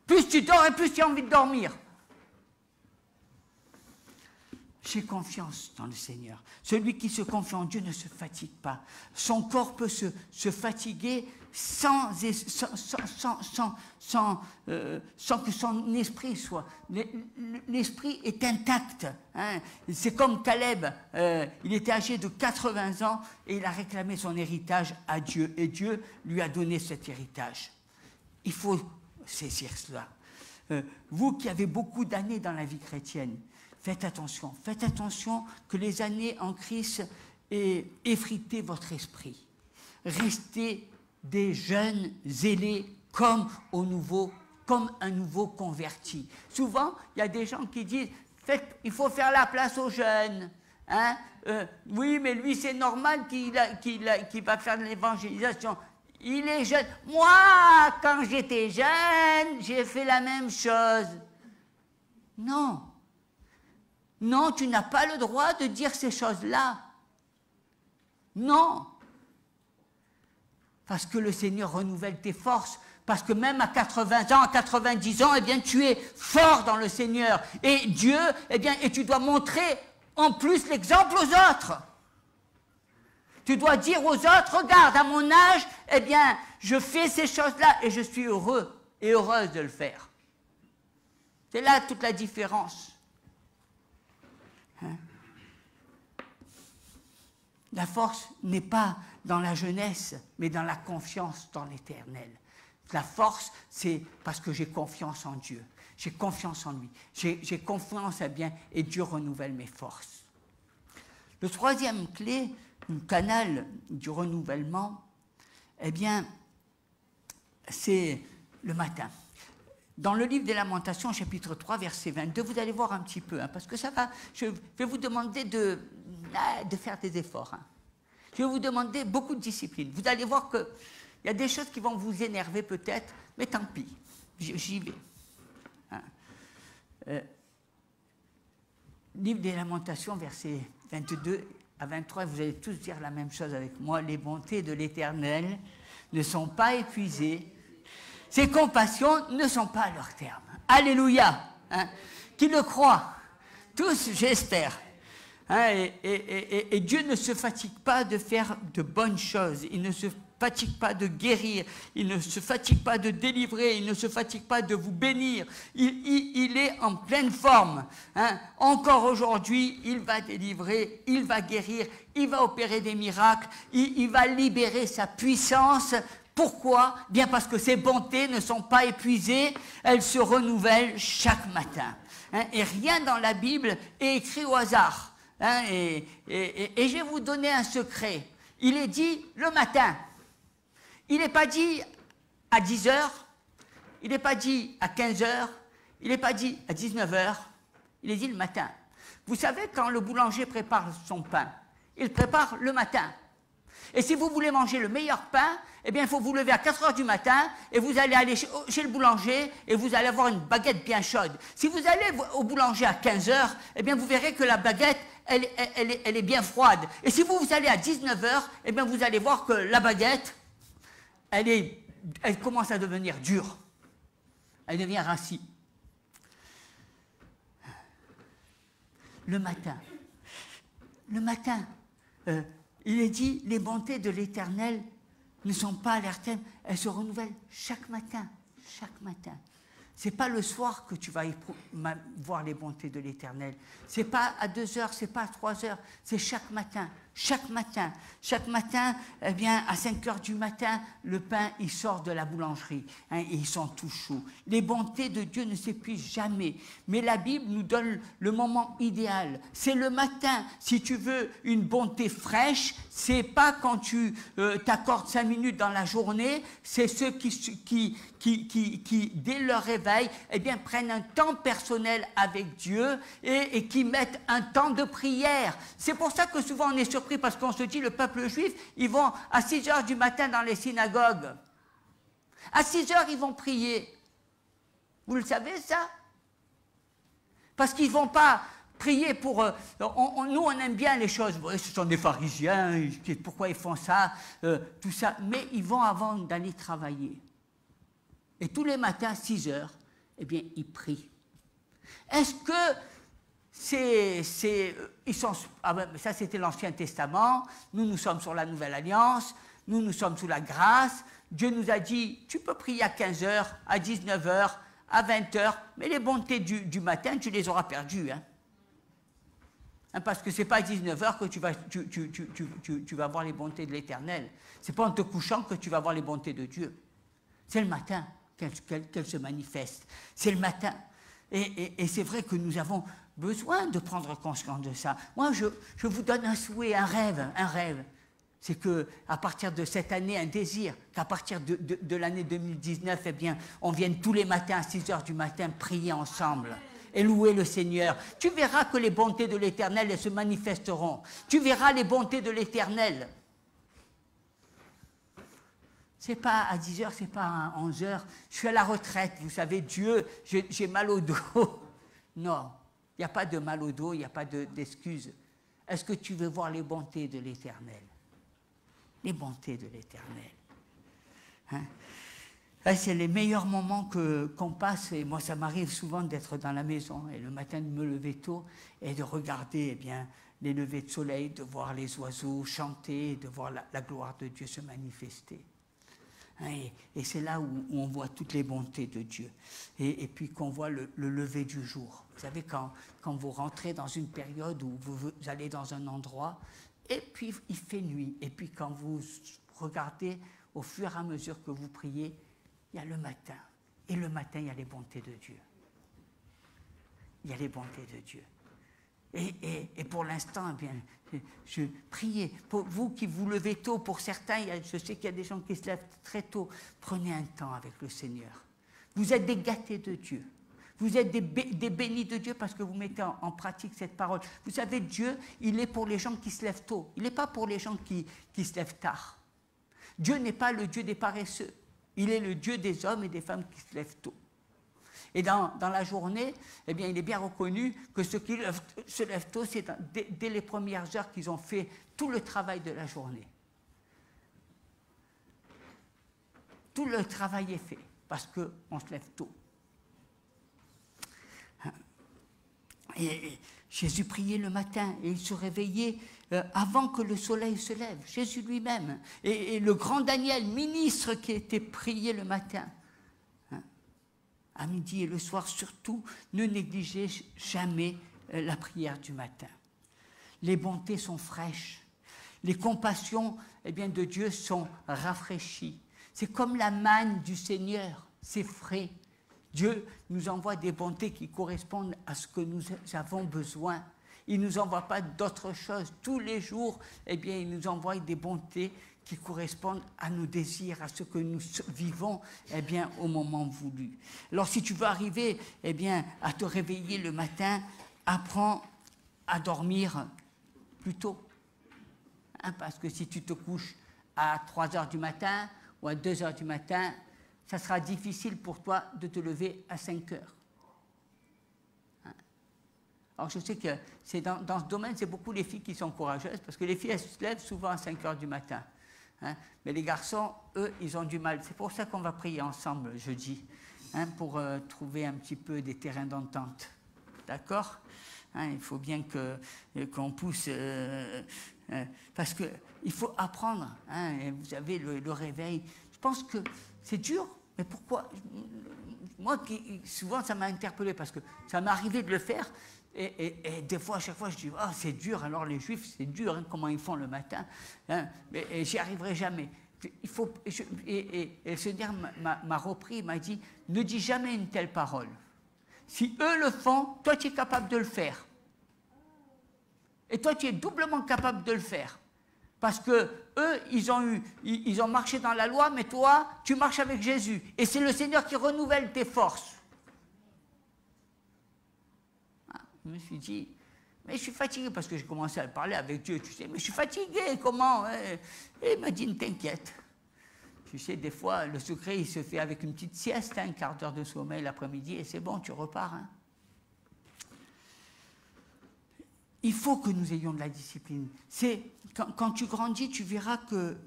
Plus tu dors et plus tu as envie de dormir. J'ai confiance dans le Seigneur. Celui qui se confie en Dieu ne se fatigue pas. Son corps peut se fatiguer sans que son esprit soit... L'esprit est intact. Hein. C'est comme Caleb. Il était âgé de 80 ans et il a réclamé son héritage à Dieu. Et Dieu lui a donné cet héritage. Il faut saisir cela. Vous qui avez beaucoup d'années dans la vie chrétienne, faites attention que les années en Christ aient effrité votre esprit. Restez des jeunes zélés comme un nouveau converti. Souvent, il y a des gens qui disent, il faut faire la place aux jeunes. Hein? Oui, mais lui, c'est normal qu'il va faire de l'évangélisation. Il est jeune. Moi, quand j'étais jeune, j'ai fait la même chose. Non. Non, tu n'as pas le droit de dire ces choses-là. Non. Parce que le Seigneur renouvelle tes forces. Parce que même à 80 ans, à 90 ans, tu es fort dans le Seigneur. Et Dieu, et tu dois montrer en plus l'exemple aux autres. Tu dois dire aux autres, regarde, à mon âge, je fais ces choses-là et je suis heureux et heureuse de le faire. C'est là toute la différence. Hein? La force n'est pas dans la jeunesse, mais dans la confiance dans l'Éternel. La force, c'est parce que j'ai confiance en Dieu. J'ai confiance en lui. J'ai confiance et Dieu renouvelle mes forces. Le troisième clé, le canal du renouvellement, c'est le matin. Dans le livre des Lamentations, chapitre 3, verset 22, vous allez voir un petit peu, parce que ça va, je vais vous demander de faire des efforts. Je vais vous demander beaucoup de discipline. Vous allez voir qu'il y a des choses qui vont vous énerver peut-être, mais tant pis, j'y vais. Livre des Lamentations, verset 22 à 23, vous allez tous dire la même chose avec moi. Les bontés de l'Éternel ne sont pas épuisées. Ses compassions ne sont pas à leur terme. Alléluia. Qui le croient? Tous, j'espère. Et Dieu ne se fatigue pas de faire de bonnes choses. Il ne se fatigue pas de guérir, il ne se fatigue pas de délivrer, il ne se fatigue pas de vous bénir. Il est en pleine forme. Hein. Encore aujourd'hui, il va délivrer, il va guérir, il va opérer des miracles, il va libérer sa puissance. Pourquoi? Bien parce que ses bontés ne sont pas épuisées, elles se renouvellent chaque matin. Hein. Et rien dans la Bible est écrit au hasard. Hein, et je vais vous donner un secret. Il est dit le matin. Il n'est pas dit à 10 heures, il n'est pas dit à 15 heures, il n'est pas dit à 19 heures, il est dit le matin. Vous savez, quand le boulanger prépare son pain, il prépare le matin. Et si vous voulez manger le meilleur pain, eh bien, il faut vous lever à 4 heures du matin et vous allez aller chez le boulanger et vous allez avoir une baguette bien chaude. Si vous allez au boulanger à 15 heures, eh bien, vous verrez que la baguette, elle est bien froide. Et si vous allez à 19 heures, eh bien, vous allez voir que la baguette, elle commence à devenir dure. Elle devient rassis. Le matin, il est dit, les bontés de l'Éternel ne sont pas à leur terme, elles se renouvellent chaque matin, chaque matin. C'est pas le soir que tu vas voir les bontés de l'Éternel. C'est pas à 2 heures, c'est pas à 3 heures, c'est chaque matin. Chaque matin, eh bien, à 5 heures du matin, le pain, il sort de la boulangerie, hein, et ils sont tout chauds. Les bontés de Dieu ne s'épuisent jamais, mais la Bible nous donne le moment idéal. C'est le matin. Si tu veux une bonté fraîche, c'est pas quand tu t'accordes 5 minutes dans la journée, c'est ceux qui, dès leur réveil, eh bien, prennent un temps personnel avec Dieu et qui mettent un temps de prière. C'est pour ça que souvent on est surpris parce qu'on se dit, le peuple juif, ils vont à 6 heures du matin dans les synagogues. À 6 heures, ils vont prier. Vous le savez, ça? Parce qu'ils ne vont pas prier pour... nous, on aime bien les choses. Ouais, ce sont des pharisiens, pourquoi ils font ça, tout ça. Mais ils vont avant d'aller travailler. Et tous les matins, à 6 heures, eh bien, ils prient. Est-ce que ça c'était l'Ancien Testament, nous sommes sur la Nouvelle Alliance, nous sommes sous la grâce, Dieu nous a dit, tu peux prier à 15 heures, à 19 heures, à 20 heures, mais les bontés du matin, tu les auras perdues. Hein. Parce que ce n'est pas à 19 heures que tu vas voir les bontés de l'Éternel. Ce n'est pas en te couchant que tu vas voir les bontés de Dieu. C'est le matin qu'elles se manifestent. C'est le matin. Et c'est vrai que nous avons besoin de prendre conscience de ça. Moi, je vous donne un souhait, un rêve. C'est qu'à partir de cette année, un désir, qu'à partir de l'année 2019, eh bien, on vienne tous les matins à 6 heures du matin prier ensemble et louer le Seigneur. Tu verras que les bontés de l'Éternel, elles se manifesteront. Tu verras les bontés de l'Éternel. C'est pas à 10 heures, c'est pas à 11 heures. Je suis à la retraite, vous savez, Dieu, j'ai mal au dos. Non, il n'y a pas de mal au dos, il n'y a pas d'excuse. Est-ce que tu veux voir les bontés de l'Éternel? Les bontés de l'Éternel. Hein? C'est les meilleurs moments qu'on passe. Et moi, ça m'arrive souvent d'être dans la maison et le matin de me lever tôt et de regarder eh bien, les levées de soleil, de voir les oiseaux chanter, de voir la gloire de Dieu se manifester. Et c'est là où on voit toutes les bontés de Dieu. Et puis qu'on voit le lever du jour. Vous savez, quand vous rentrez dans une période où vous allez dans un endroit, et puis il fait nuit. Et puis quand vous regardez, au fur et à mesure que vous priez, il y a le matin. Et le matin, il y a les bontés de Dieu. Il y a les bontés de Dieu. Et pour l'instant, eh bien, je priais. Pour vous qui vous levez tôt, pour certains, je sais qu'il y a des gens qui se lèvent très tôt. Prenez un temps avec le Seigneur. Vous êtes des gâtés de Dieu. Vous êtes des bénis de Dieu parce que vous mettez en pratique cette parole. Vous savez, Dieu, il est pour les gens qui se lèvent tôt. Il n'est pas pour les gens qui se lèvent tard. Dieu n'est pas le Dieu des paresseux. Il est le Dieu des hommes et des femmes qui se lèvent tôt. Et dans la journée, eh bien, il est bien reconnu que ceux qui se lèvent tôt, c'est dès les premières heures qu'ils ont fait tout le travail de la journée. Tout le travail est fait parce qu'on se lève tôt. Et Jésus priait le matin et il se réveillait avant que le soleil se lève, Jésus lui-même, et le grand Daniel, ministre qui était prié le matin, hein, à midi et le soir, surtout, ne négligez jamais la prière du matin. Les bontés sont fraîches, les compassions de Dieu sont rafraîchies. C'est comme la manne du Seigneur, c'est frais. Dieu nous envoie des bontés qui correspondent à ce que nous avons besoin. Il ne nous envoie pas d'autre chose. Tous les jours, il nous envoie des bontés qui correspondent à nos désirs, à ce que nous vivons au moment voulu. Alors si tu veux arriver à te réveiller le matin, apprends à dormir plus tôt. Parce que si tu te couches à 3 heures du matin ou à 2 heures du matin, ça sera difficile pour toi de te lever à 5 heures. Alors je sais que dans ce domaine, c'est beaucoup les filles qui sont courageuses, parce que les filles, elles se lèvent souvent à 5 heures du matin. Mais les garçons, eux, ils ont du mal. C'est pour ça qu'on va prier ensemble jeudi, pour trouver un petit peu des terrains d'entente. D'accord ? Il faut bien qu'on pousse, parce qu'il faut apprendre. Vous avez le réveil. Je pense que c'est dur, mais pourquoi ? Moi, souvent, ça m'a interpellé, parce que ça m'est arrivé de le faire, et des fois, à chaque fois, je dis, oh, c'est dur, alors les Juifs, c'est dur, comment ils font le matin, et j'y arriverai jamais. Et le Seigneur m'a repris, il m'a dit, ne dis jamais une telle parole. Si eux le font, toi tu es capable de le faire. Et toi tu es doublement capable de le faire. Parce que eux, ils ont marché dans la loi, mais toi, tu marches avec Jésus. Et c'est le Seigneur qui renouvelle tes forces. Je me suis dit, mais je suis fatigué, parce que j'ai commencé à parler avec Dieu, tu sais, mais je suis fatigué, comment ? Et il m'a dit, ne t'inquiète. Tu sais, des fois, le secret, il se fait avec une petite sieste, un quart d'heure de sommeil l'après-midi, et c'est bon, tu repars. Il faut que nous ayons de la discipline. Quand tu grandis, tu verras que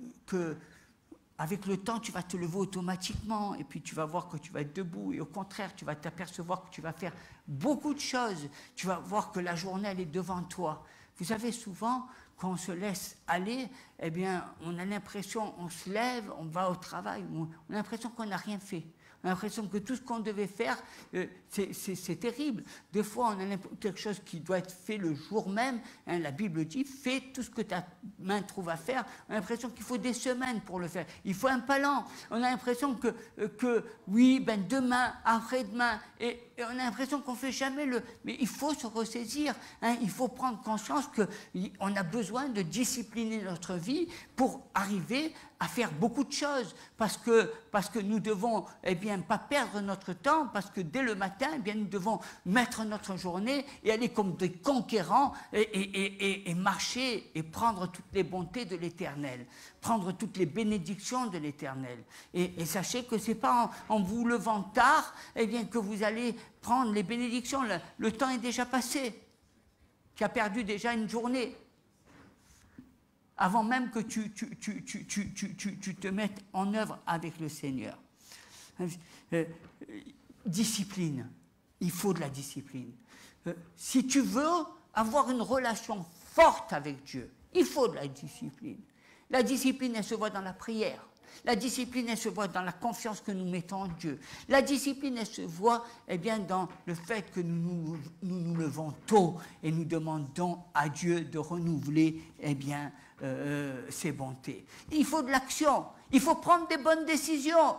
avec le temps, tu vas te lever automatiquement, et puis tu vas voir que tu vas être debout, et au contraire, tu vas t'apercevoir que tu vas faire beaucoup de choses. Tu vas voir que la journée, elle est devant toi. Vous savez, souvent, quand on se laisse aller, on a l'impression, on se lève, on va au travail, on a l'impression qu'on n'a rien fait. On a l'impression que tout ce qu'on devait faire, c'est terrible. Des fois, on a quelque chose qui doit être fait le jour même. La Bible dit, fais tout ce que ta main trouve à faire. On a l'impression qu'il faut des semaines pour le faire. Il faut un talent. On a l'impression que oui, demain, après-demain, et on a l'impression qu'on ne fait jamais le... Mais il faut se ressaisir. Il faut prendre conscience qu'on a besoin de discipliner notre vie pour arriver à faire beaucoup de choses, parce que nous devons pas perdre notre temps, parce que dès le matin, nous devons mettre notre journée et aller comme des conquérants et marcher et prendre toutes les bontés de l'Éternel, prendre toutes les bénédictions de l'Éternel. Et sachez que ce n'est pas en vous levant tard que vous allez prendre les bénédictions. Le temps est déjà passé. Tu as perdu déjà une journée. Avant même que tu te mettes en œuvre avec le Seigneur. Discipline. Il faut de la discipline. Si tu veux avoir une relation forte avec Dieu, il faut de la discipline. La discipline, elle se voit dans la prière. La discipline, elle se voit dans la confiance que nous mettons en Dieu. La discipline, elle se voit dans le fait que nous levons tôt et nous demandons à Dieu de renouveler ses bontés. Il faut de l'action. Il faut prendre des bonnes décisions.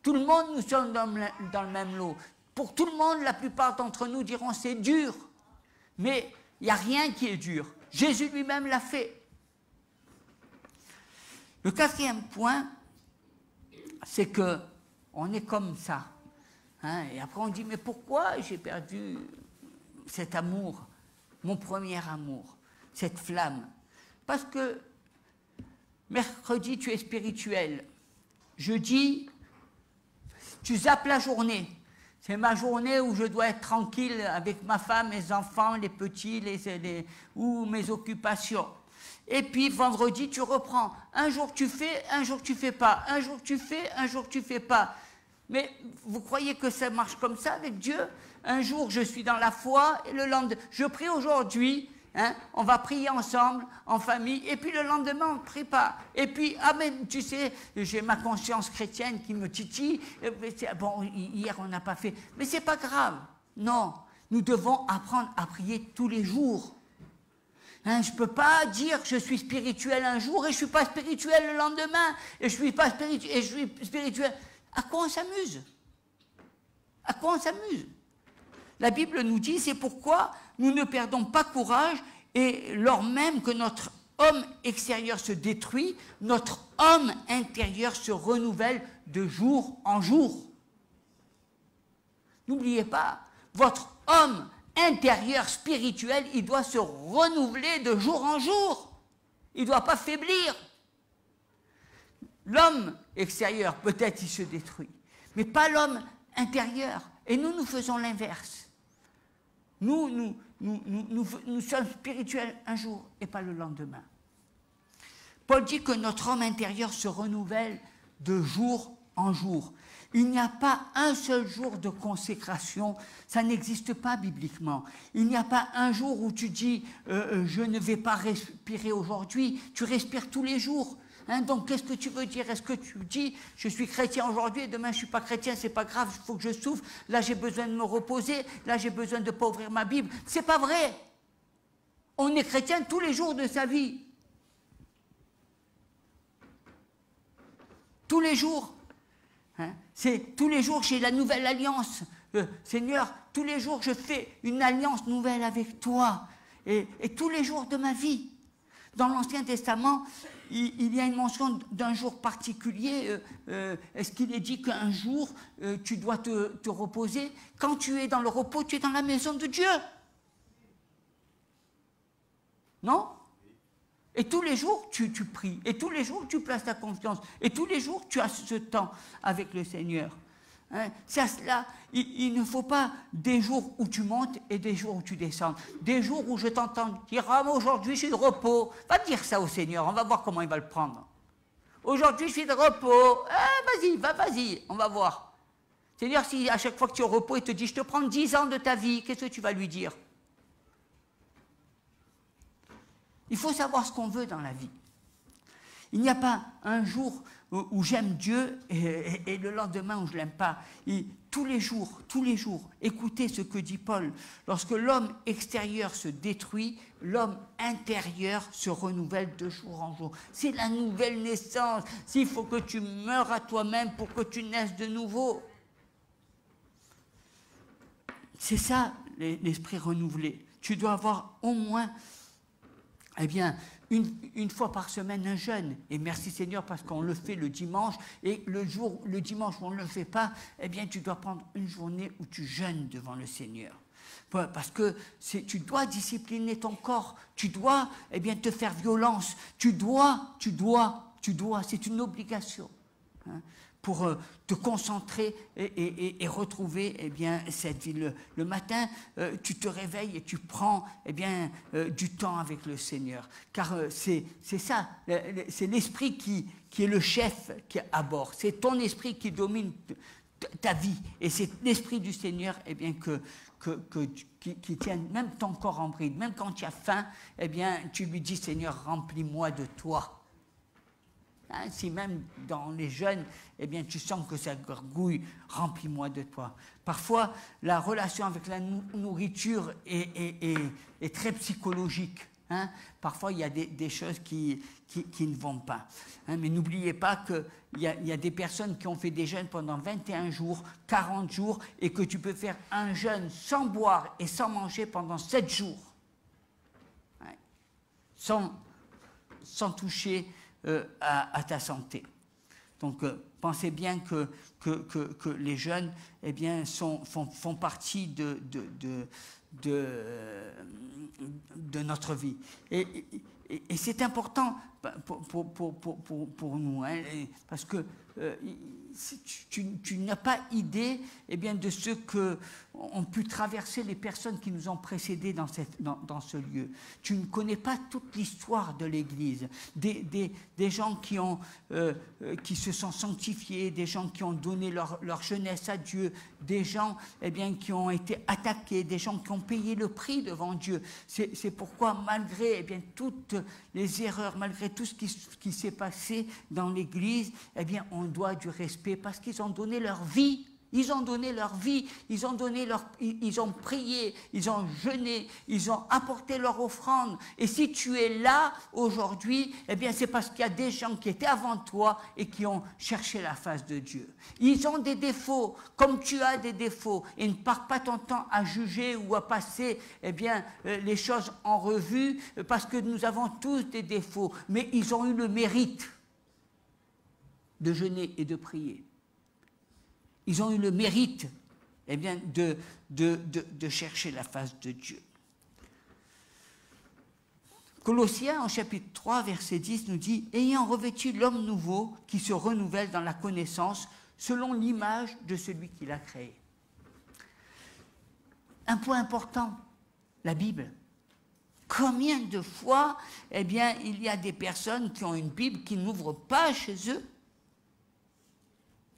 Tout le monde, nous sommes dans le même lot. Pour tout le monde, la plupart d'entre nous diront c'est dur. Mais il n'y a rien qui est dur. Jésus lui-même l'a fait. Le 4e point, c'est qu'on est comme ça. Et après on dit, mais pourquoi j'ai perdu cet amour, mon premier amour, cette flamme? Parce que mercredi, tu es spirituel. Jeudi, tu zappes la journée. C'est ma journée où je dois être tranquille avec ma femme, mes enfants, les petits, ou mes occupations. Et puis vendredi, tu reprends. Un jour tu fais, un jour tu fais pas. Un jour tu fais, un jour tu fais pas. Mais vous croyez que ça marche comme ça avec Dieu? Un jour je suis dans la foi et le lendemain, je prie aujourd'hui Hein, on va prier ensemble, en famille, et puis le lendemain, on ne prie pas. Et puis, ah mais tu sais, j'ai ma conscience chrétienne qui me titille. Bon, hier, on n'a pas fait. Mais ce n'est pas grave. Non, nous devons apprendre à prier tous les jours. Hein, je ne peux pas dire que je suis spirituel un jour et je ne suis pas spirituel le lendemain. Et je suis pas spirituel, et je suis spirituel. À quoi on s'amuse? À quoi on s'amuse? La Bible nous dit, c'est pourquoi nous ne perdons pas courage et lors même que notre homme extérieur se détruit, notre homme intérieur se renouvelle de jour en jour. N'oubliez pas, votre homme intérieur spirituel, il doit se renouveler de jour en jour. Il ne doit pas faiblir. L'homme extérieur, peut-être il se détruit, mais pas l'homme intérieur. Et nous faisons l'inverse. Nous sommes spirituels un jour et pas le lendemain. Paul dit que notre homme intérieur se renouvelle de jour en jour. Il n'y a pas un seul jour de consécration, ça n'existe pas bibliquement. Il n'y a pas un jour où tu dis je ne vais pas respirer aujourd'hui, tu respires tous les jours. Hein, donc qu'est-ce que tu veux dire? Est-ce que tu dis je suis chrétien aujourd'hui et demain je ne suis pas chrétien, c'est pas grave, il faut que je souffre, là j'ai besoin de me reposer, là j'ai besoin de ne pas ouvrir ma Bible? C'est pas vrai. On est chrétien tous les jours de sa vie. Tous les jours. Hein, c'est tous les jours j'ai la nouvelle alliance. Seigneur, tous les jours je fais une alliance nouvelle avec toi. Et tous les jours de ma vie. Dans l'Ancien Testament, il y a une mention d'un jour particulier. Est-ce qu'il est dit qu'un jour, tu dois te reposer? Quand tu es dans le repos, tu es dans la maison de Dieu. Non? Et tous les jours, tu pries. Et tous les jours, tu places ta confiance. Et tous les jours, tu as ce temps avec le Seigneur. Hein, c'est à cela, il ne faut pas des jours où tu montes et des jours où tu descends. Des jours où je t'entends dire « Ah, mais aujourd'hui, je suis de repos. » Va dire ça au Seigneur, on va voir comment il va le prendre. Aujourd'hui, je suis de repos. Ah, vas-y, on va voir. Seigneur, si à chaque fois que tu es au repos, il te dit « Je te prends 10 ans de ta vie », qu'est-ce que tu vas lui dire? Il faut savoir ce qu'on veut dans la vie. Il n'y a pas un jour où j'aime Dieu et le lendemain où je ne l'aime pas. Tous les jours, écoutez ce que dit Paul. Lorsque l'homme extérieur se détruit, l'homme intérieur se renouvelle de jour en jour. C'est la nouvelle naissance. S'il faut que tu meures à toi-même pour que tu naisses de nouveau. C'est ça, l'esprit renouvelé. Tu dois avoir au moins... Eh bien, une fois par semaine, un jeûne. Et merci Seigneur parce qu'on le fait le dimanche. Et le dimanche où on ne le fait pas, eh bien, tu dois prendre une journée où tu jeûnes devant le Seigneur. Parce que tu dois discipliner ton corps. Tu dois, eh bien, te faire violence. Tu dois. C'est une obligation. Hein, pour te concentrer et retrouver eh bien, cette vie. Le matin, tu te réveilles et tu prends eh bien, du temps avec le Seigneur. Car c'est ça, c'est l'esprit qui est le chef qui est à bord. C'est ton esprit qui domine ta vie. Et c'est l'esprit du Seigneur eh bien, qui tient même ton corps en bride. Même quand tu as faim, eh bien, tu lui dis, Seigneur, remplis-moi de toi. Hein, si même dans les jeunes, eh bien, tu sens que ça gargouille, remplis-moi de toi. Parfois, la relation avec la nourriture est très psychologique. Hein. Parfois, il y a des choses qui ne vont pas. Hein, mais n'oubliez pas qu'il y a des personnes qui ont fait des jeûnes pendant 21 jours, 40 jours, et que tu peux faire un jeûne sans boire et sans manger pendant 7 jours. Ouais. Sans toucher à ta santé. Donc, pensez bien que les jeunes eh bien, font partie de notre vie. Et c'est important pour nous, hein, parce que tu n'as pas idée de ce qu'ont pu traverser les personnes qui nous ont précédés dans ce lieu. Tu ne connais pas toute l'histoire de l'Église, des gens qui se sont sanctifiés, des gens qui ont donné leur jeunesse à Dieu, des gens qui ont été attaqués, des gens qui ont payé le prix devant Dieu. C'est pourquoi malgré toutes les erreurs, malgré tout ce qui s'est passé dans l'Église, on doit du respect parce qu'ils ont donné leur vie. Ils ont donné leur vie, ils ont prié, ils ont jeûné, ils ont apporté leur offrande. Et si tu es là aujourd'hui, c'est parce qu'il y a des gens qui étaient avant toi et qui ont cherché la face de Dieu. Ils ont des défauts, comme tu as des défauts. Et ne pars pas ton temps à juger ou à passer les choses en revue, parce que nous avons tous des défauts. Mais ils ont eu le mérite de jeûner et de prier. Ils ont eu le mérite de chercher la face de Dieu. Colossiens, en chapitre 3, verset 10, nous dit « Ayant revêtu l'homme nouveau qui se renouvelle dans la connaissance selon l'image de celui qui l'a créé. » Un point important, la Bible. Combien de fois il y a des personnes qui ont une Bible qui n'ouvrent pas chez eux?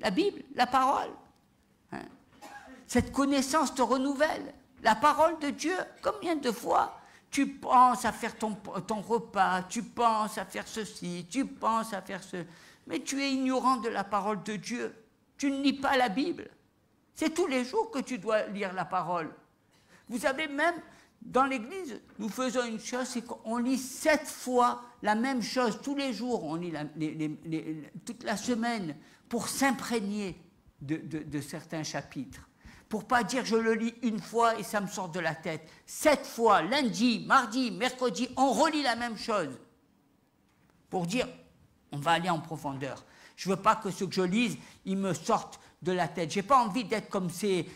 La Bible, la parole. Hein? Cette connaissance te renouvelle. La parole de Dieu, combien de fois tu penses à faire ton repas, tu penses à faire ceci, tu penses à faire ce... Mais tu es ignorant de la parole de Dieu. Tu ne lis pas la Bible. C'est tous les jours que tu dois lire la parole. Vous savez, même dans l'Église, nous faisons une chose, c'est qu'on lit 7 fois la même chose tous les jours. On lit toute la semaine pour s'imprégner de certains chapitres. Pour pas dire je le lis une fois et ça me sort de la tête. 7 fois, lundi, mardi, mercredi, on relit la même chose. Pour dire, on va aller en profondeur. Je ne veux pas que ce que je lise, il me sorte de la tête. Je n'ai pas envie d'être comme ces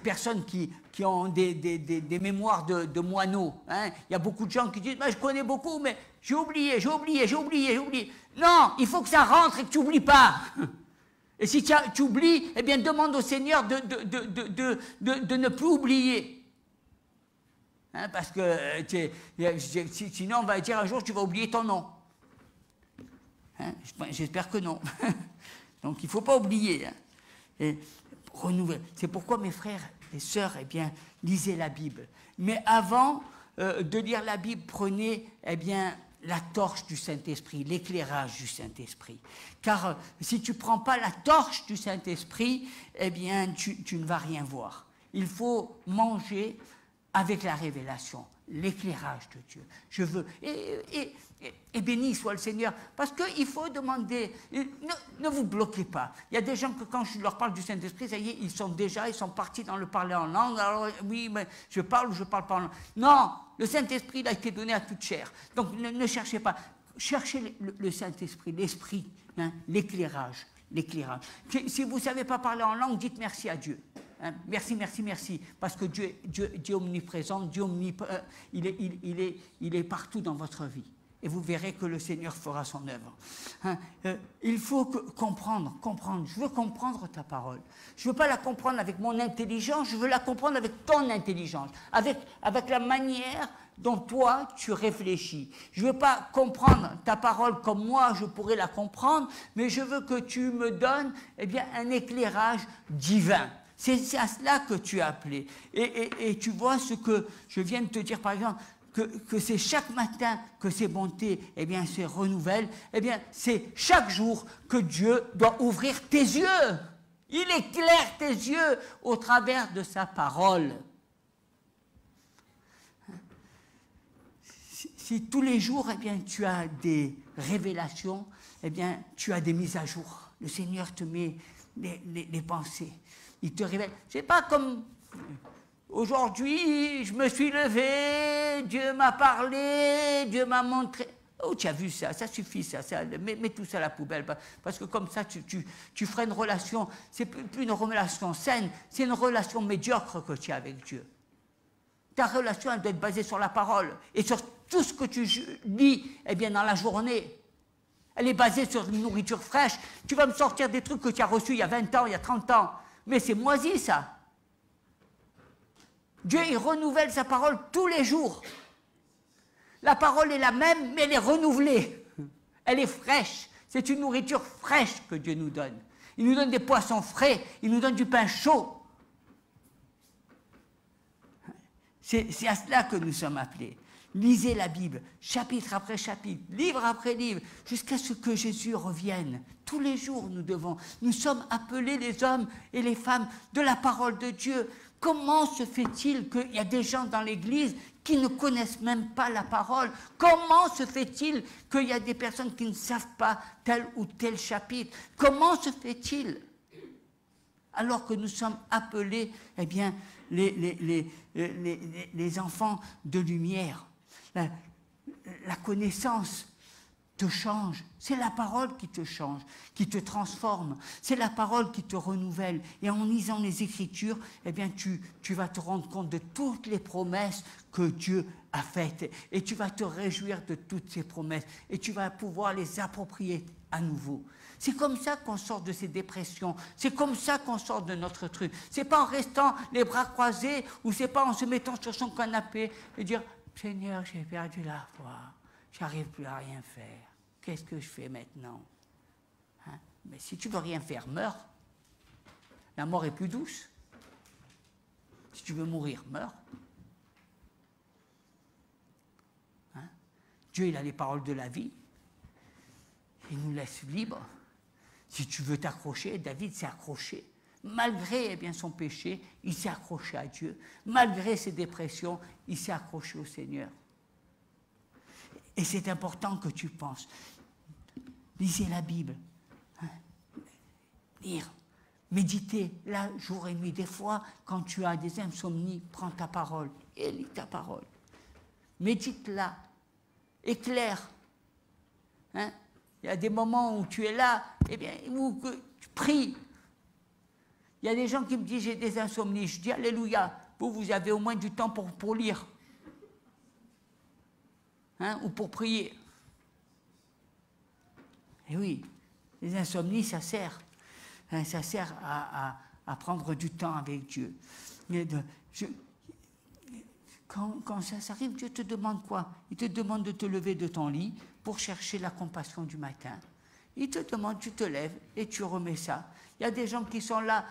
personnes qui ont des mémoires de moineaux. Hein. Il y a beaucoup de gens qui disent, je connais beaucoup, mais j'ai oublié. Non, il faut que ça rentre et que tu n'oublies pas. Et si tu oublies, demande au Seigneur de ne plus oublier. Hein, parce que sinon, on va dire un jour, tu vas oublier ton nom. Hein, j'espère que non. Donc, il ne faut pas oublier. Hein. Et renouveler. C'est pourquoi, mes frères et sœurs, lisez la Bible. Mais avant de lire la Bible, prenez, la torche du Saint-Esprit, l'éclairage du Saint-Esprit. Car si tu ne prends pas la torche du Saint-Esprit, tu ne vas rien voir. Il faut manger avec la révélation, l'éclairage de Dieu. Je veux... Et béni soit le Seigneur, parce qu'il faut demander, ne vous bloquez pas. Il y a des gens que quand je leur parle du Saint-Esprit, ça y est, ils sont partis dans le parler en langue, alors oui, mais je parle ou je ne parle pas en langue. Non, le Saint-Esprit, il a été donné à toute chair. Donc ne cherchez pas, cherchez le Saint-Esprit, l'Esprit, hein, l'éclairage. Si vous ne savez pas parler en langue, dites merci à Dieu. Hein, merci, parce que Dieu est omniprésent, Dieu il est partout dans votre vie. Et vous verrez que le Seigneur fera son œuvre. Hein, il faut comprendre. Je veux comprendre ta parole. Je ne veux pas la comprendre avec mon intelligence, je veux la comprendre avec ton intelligence, avec la manière dont toi tu réfléchis. Je ne veux pas comprendre ta parole comme moi je pourrais la comprendre, mais je veux que tu me donnes un éclairage divin. C'est à cela que tu es appelé. Et tu vois ce que je viens de te dire, par exemple, que c'est chaque matin que ces bontés se renouvellent, c'est chaque jour que Dieu doit ouvrir tes yeux. Il éclaire tes yeux au travers de sa parole. Si tous les jours tu as des révélations, tu as des mises à jour. Le Seigneur te met les pensées. Il te révèle. C'est pas comme... Aujourd'hui, je me suis levé, Dieu m'a parlé, Dieu m'a montré. Oh, tu as vu ça, ça suffit, ça mets tout ça à la poubelle. Parce que comme ça, tu ferais une relation, c'est plus une relation saine, c'est une relation médiocre que tu as avec Dieu. Ta relation, elle doit être basée sur la parole et sur tout ce que tu lis, eh bien, dans la journée. Elle est basée sur une nourriture fraîche. Tu vas me sortir des trucs que tu as reçus il y a 20 ans, il y a 30 ans. Mais c'est moisi, ça. Dieu, il renouvelle sa parole tous les jours. La parole est la même, mais elle est renouvelée. Elle est fraîche. C'est une nourriture fraîche que Dieu nous donne. Il nous donne des poissons frais, il nous donne du pain chaud. C'est à cela que nous sommes appelés. Lisez la Bible, chapitre après chapitre, livre après livre, jusqu'à ce que Jésus revienne. Tous les jours, nous sommes appelés, les hommes et les femmes, de la parole de Dieu. Comment se fait-il qu'il y a des gens dans l'Église qui ne connaissent même pas la parole? Comment se fait-il qu'il y a des personnes qui ne savent pas tel ou tel chapitre? Comment se fait-il? Alors que nous sommes appelés, eh bien, les enfants de lumière. La connaissance te change. C'est la parole qui te change, qui te transforme. C'est la parole qui te renouvelle. Et en lisant les Écritures, eh bien, tu vas te rendre compte de toutes les promesses que Dieu a faites. Et tu vas te réjouir de toutes ces promesses. Et tu vas pouvoir les approprier à nouveau. C'est comme ça qu'on sort de ces dépressions. C'est comme ça qu'on sort de notre truc. C'est pas en restant les bras croisés ou c'est pas en se mettant sur son canapé et dire « Seigneur, j'ai perdu la foi. J'arrive plus à rien faire. Qu'est-ce que je fais maintenant » hein? Mais si tu veux rien faire, meurs. La mort est plus douce. Si tu veux mourir, meurs. Hein? Dieu, il a les paroles de la vie. Il nous laisse libres. Si tu veux t'accrocher, David s'est accroché. Malgré eh bien, son péché, il s'est accroché à Dieu. Malgré ses dépressions, il s'est accroché au Seigneur. Et c'est important que tu penses. Lisez la Bible. Hein? Lire. Méditer, là, jour et nuit. Des fois, quand tu as des insomnies, prends ta parole et lis ta parole. Médite-la. Éclaire. Hein? Il y a des moments où tu es là, eh bien, où tu pries. Il y a des gens qui me disent, j'ai des insomnies. Je dis, alléluia, vous avez au moins du temps pour lire. Hein, ou pour prier. Et oui, les insomnies, ça sert. Hein, ça sert à prendre du temps avec Dieu. Quand ça arrive, Dieu te demande quoi? Il te demande de te lever de ton lit pour chercher la compassion du matin. Il te demande, tu te lèves et tu remets ça. Il y a des gens qui sont là,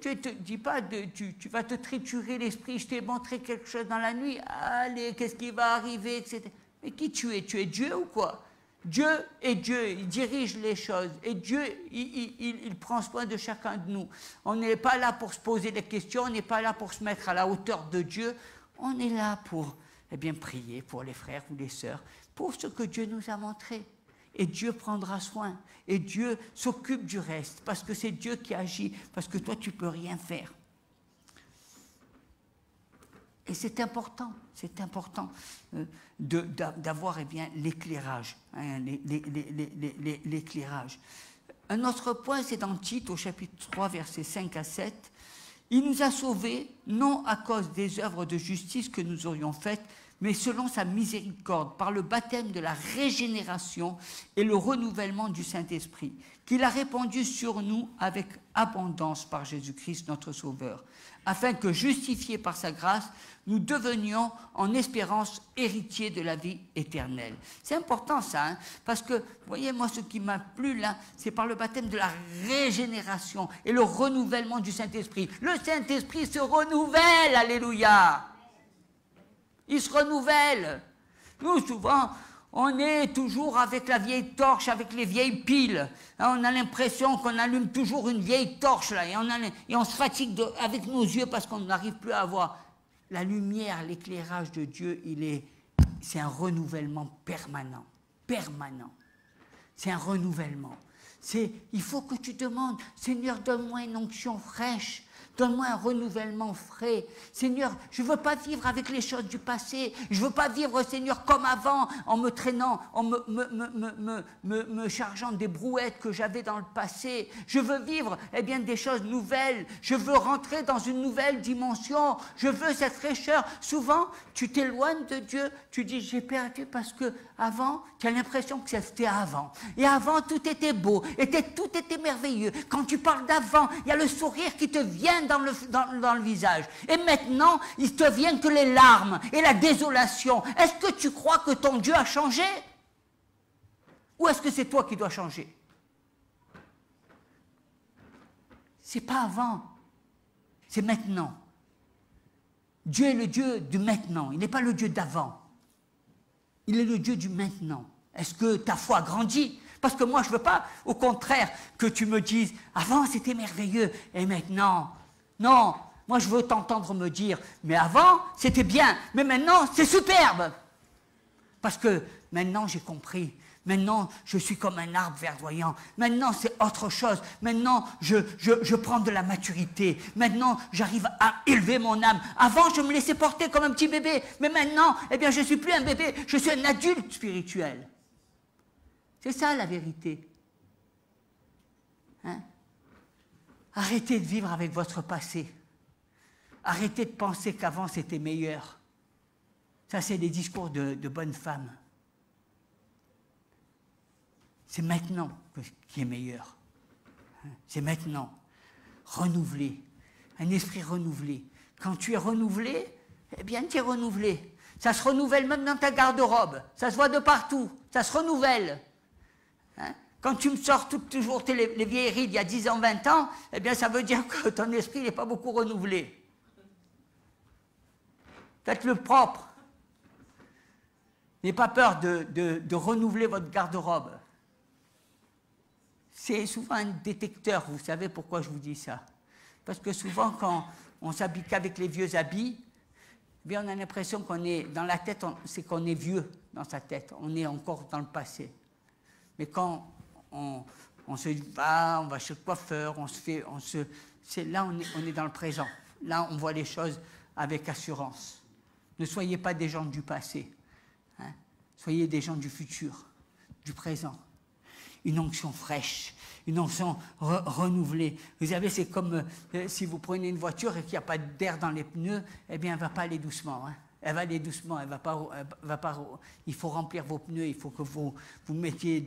tu ne te dis pas, tu vas te triturer l'esprit, je t'ai montré quelque chose dans la nuit, allez, qu'est-ce qui va arriver, etc. Mais qui tu es? Tu es Dieu ou quoi? Dieu est Dieu, il dirige les choses, et Dieu, il prend soin de chacun de nous. On n'est pas là pour se poser des questions, on n'est pas là pour se mettre à la hauteur de Dieu, on est là pour eh bien, prier pour les frères ou les sœurs, pour ce que Dieu nous a montré. Et Dieu prendra soin. Et Dieu s'occupe du reste. Parce que c'est Dieu qui agit. Parce que toi, tu ne peux rien faire. Et c'est important d'avoir eh bien, l'éclairage. Hein, l'éclairage. Un autre point, c'est dans Tite, au chapitre 3, versets 5 à 7. Il nous a sauvés, non à cause des œuvres de justice que nous aurions faites, mais selon sa miséricorde, par le baptême de la régénération et le renouvellement du Saint-Esprit, qu'il a répandu sur nous avec abondance par Jésus-Christ notre Sauveur, afin que, justifiés par sa grâce, nous devenions en espérance héritiers de la vie éternelle. C'est important ça, hein, parce que, vous voyez, moi ce qui m'a plu là, c'est par le baptême de la régénération et le renouvellement du Saint-Esprit. Le Saint-Esprit se renouvelle, alléluia. Il se renouvelle. Nous, souvent, on est toujours avec la vieille torche, avec les vieilles piles. On a l'impression qu'on allume toujours une vieille torche, là, et on se fatigue avec nos yeux parce qu'on n'arrive plus à voir. La lumière, l'éclairage de Dieu, c'est un renouvellement permanent. Permanent. C'est un renouvellement. Il faut que tu demandes, Seigneur, donne-moi une onction fraîche. Donne-moi un renouvellement frais. Seigneur, je ne veux pas vivre avec les choses du passé. Je ne veux pas vivre, Seigneur, comme avant, en me traînant, en me chargeant des brouettes que j'avais dans le passé. Je veux vivre, eh bien, des choses nouvelles. Je veux rentrer dans une nouvelle dimension. Je veux cette fraîcheur. Souvent, tu t'éloignes de Dieu. Tu dis, j'ai perdu parce que avant, tu as l'impression que c'était avant. Et avant, tout était beau. Tout était merveilleux. Quand tu parles d'avant, il y a le sourire qui te vient dans le visage. Et maintenant, il te vient que les larmes et la désolation. Est-ce que tu crois que ton Dieu a changé? Ou est-ce que c'est toi qui dois changer? C'est pas avant, c'est maintenant. Dieu est le Dieu du maintenant, il n'est pas le Dieu d'avant. Il est le Dieu du maintenant. Est-ce que ta foi grandit? Parce que moi, je ne veux pas, au contraire, que tu me dises « Avant, c'était merveilleux, et maintenant ?» Non, moi, je veux t'entendre me dire « Mais avant, c'était bien, mais maintenant, c'est superbe !» Parce que maintenant, j'ai compris. Maintenant, je suis comme un arbre verdoyant. Maintenant, c'est autre chose. Maintenant, je prends de la maturité. Maintenant, j'arrive à élever mon âme. Avant, je me laissais porter comme un petit bébé. Mais maintenant, eh bien, je ne suis plus un bébé. Je suis un adulte spirituel. C'est ça, la vérité. Hein? Arrêtez de vivre avec votre passé. Arrêtez de penser qu'avant, c'était meilleur. Ça, c'est des discours de bonnes femmes. C'est maintenant qui est meilleur. C'est maintenant. Renouvelé. Un esprit renouvelé. Quand tu es renouvelé, eh bien, tu es renouvelé. Ça se renouvelle même dans ta garde-robe. Ça se voit de partout. Ça se renouvelle. Hein? Quand tu me sors toujours les vieilleries d'il y a 10 ans, 20 ans, eh bien, ça veut dire que ton esprit n'est pas beaucoup renouvelé. Faites-le propre. N'ayez pas peur de renouveler votre garde-robe. C'est souvent un détecteur, vous savez pourquoi je vous dis ça? Parce que souvent, quand on s'habille qu'avec les vieux habits, eh bien on a l'impression qu'on est, dans la tête, c'est qu'on est vieux dans sa tête, on est encore dans le passé. Mais quand on va chez le coiffeur, là on est dans le présent. Là, on voit les choses avec assurance. Ne soyez pas des gens du passé. Hein? Soyez des gens du futur, du présent. Une onction fraîche, une onction renouvelée. Vous savez, c'est comme si vous prenez une voiture et qu'il n'y a pas d'air dans les pneus, eh bien, elle ne va pas aller doucement. Hein. Elle va aller doucement, elle va pas, il faut remplir vos pneus, il faut que vous mettiez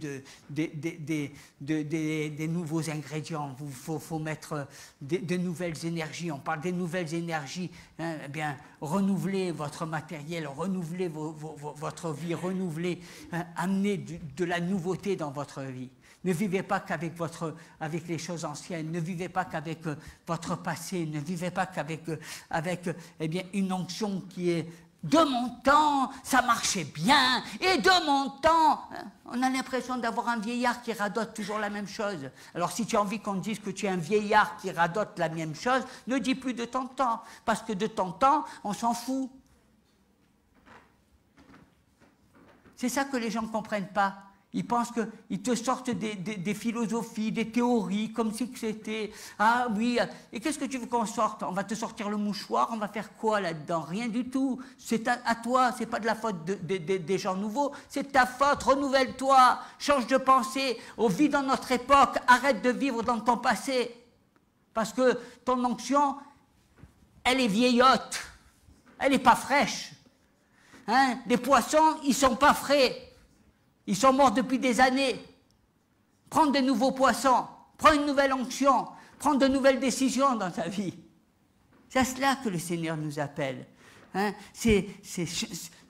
des nouveaux ingrédients, il faut mettre de nouvelles énergies. On parle des nouvelles énergies, hein, eh bien, renouvelez votre matériel, renouvelez votre vie, renouvelez, hein, amenez de la nouveauté dans votre vie. Ne vivez pas qu'avec avec les choses anciennes, ne vivez pas qu'avec votre passé, ne vivez pas qu'avec eh bien, une onction qui est de mon temps, ça marchait bien, et de mon temps, hein, on a l'impression d'avoir un vieillard qui radote toujours la même chose. Alors si tu as envie qu'on te dise que tu es un vieillard qui radote la même chose, ne dis plus de ton temps, parce que de ton temps, on s'en fout. C'est ça que les gens ne comprennent pas. Ils pensent qu'ils te sortent des philosophies, des théories, comme si c'était... Ah oui, et qu'est-ce que tu veux qu'on sorte? On va te sortir le mouchoir, on va faire quoi là-dedans? Rien du tout. C'est à toi, c'est pas de la faute des gens nouveaux, c'est de ta faute. Renouvelle-toi, change de pensée, on vit dans notre époque, arrête de vivre dans ton passé. Parce que ton onction, elle est vieillotte, elle n'est pas fraîche. Hein? Les poissons, ils ne sont pas frais. Ils sont morts depuis des années. Prends de nouveaux poissons, prends une nouvelle onction, prends de nouvelles décisions dans ta vie. C'est à cela que le Seigneur nous appelle. Hein?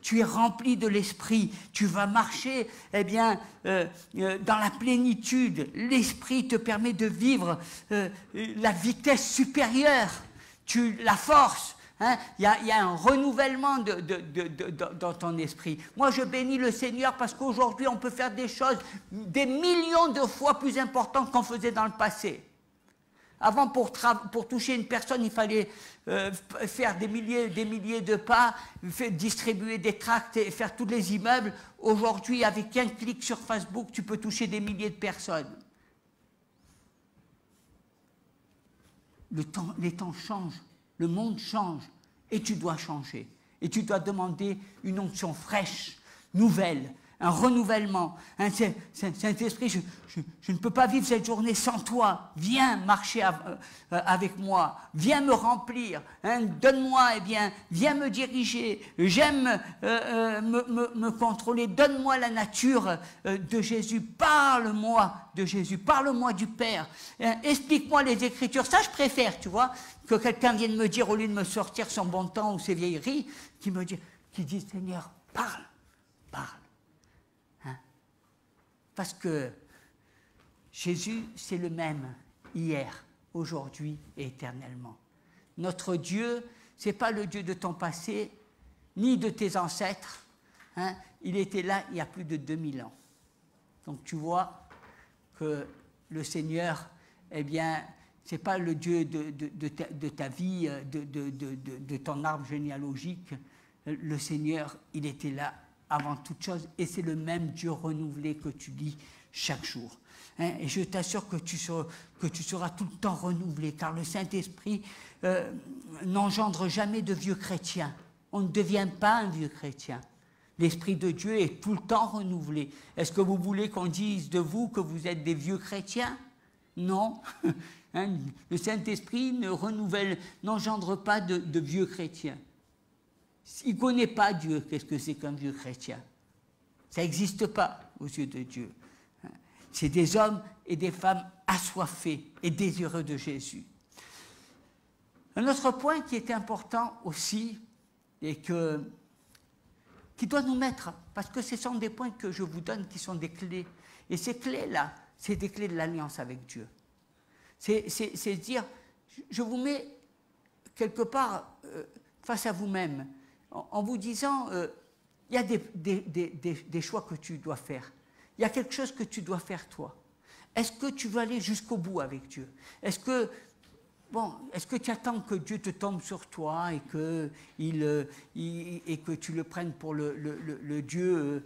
Tu es rempli de l'Esprit, tu vas marcher eh bien, dans la plénitude. L'Esprit te permet de vivre la vitesse supérieure, la force. Hein, y a un renouvellement dans ton esprit. Moi, je bénis le Seigneur parce qu'aujourd'hui, on peut faire des choses des millions de fois plus importantes qu'on faisait dans le passé. Avant, pour toucher une personne, il fallait faire des milliers de pas, distribuer des tracts et faire tous les immeubles. Aujourd'hui, avec un clic sur Facebook, tu peux toucher des milliers de personnes. les temps changent, le monde change, et tu dois changer. Et tu dois demander une onction fraîche, nouvelle, un renouvellement. Saint-Esprit, je ne peux pas vivre cette journée sans toi. Viens marcher avec moi. Viens me remplir. Donne-moi, viens me diriger. J'aime me contrôler. Donne-moi la nature de Jésus. Parle-moi de Jésus. Parle-moi du Père. Explique-moi les Écritures. Ça, je préfère, tu vois, que quelqu'un vienne me dire, au lieu de me sortir son bon temps ou ses vieilleries, qui dit, Seigneur, parle. Parce que Jésus, c'est le même hier, aujourd'hui et éternellement. Notre Dieu, ce n'est pas le Dieu de ton passé, ni de tes ancêtres. Il était là il y a plus de 2000 ans. Donc tu vois que le Seigneur, ce n'est pas le Dieu de ta vie, de ton arbre généalogique. Le Seigneur, il était là avant toute chose, et c'est le même Dieu renouvelé que tu lis chaque jour. Et je t'assure que tu seras tout le temps renouvelé, car le Saint-Esprit n'engendre jamais de vieux chrétiens. On ne devient pas un vieux chrétien. L'Esprit de Dieu est tout le temps renouvelé. Est-ce que vous voulez qu'on dise de vous que vous êtes des vieux chrétiens? Non. Le Saint-Esprit n'engendre pas de vieux chrétiens. Il ne connaît pas Dieu, qu'est-ce que c'est qu'un vieux chrétien? Ça n'existe pas aux yeux de Dieu. C'est des hommes et des femmes assoiffés et désireux de Jésus. Un autre point qui est important aussi, et qui doit nous mettre, parce que ce sont des points que je vous donne qui sont des clés. Et ces clés-là, c'est des clés de l'alliance avec Dieu. C'est dire, je vous mets quelque part face à vous-même, en vous disant, il y a des choix que tu dois faire. Il y a quelque chose que tu dois faire toi. Est-ce que tu veux aller jusqu'au bout avec Dieu? Est-ce que tu attends que Dieu te tombe sur toi et que tu le prennes pour le Dieu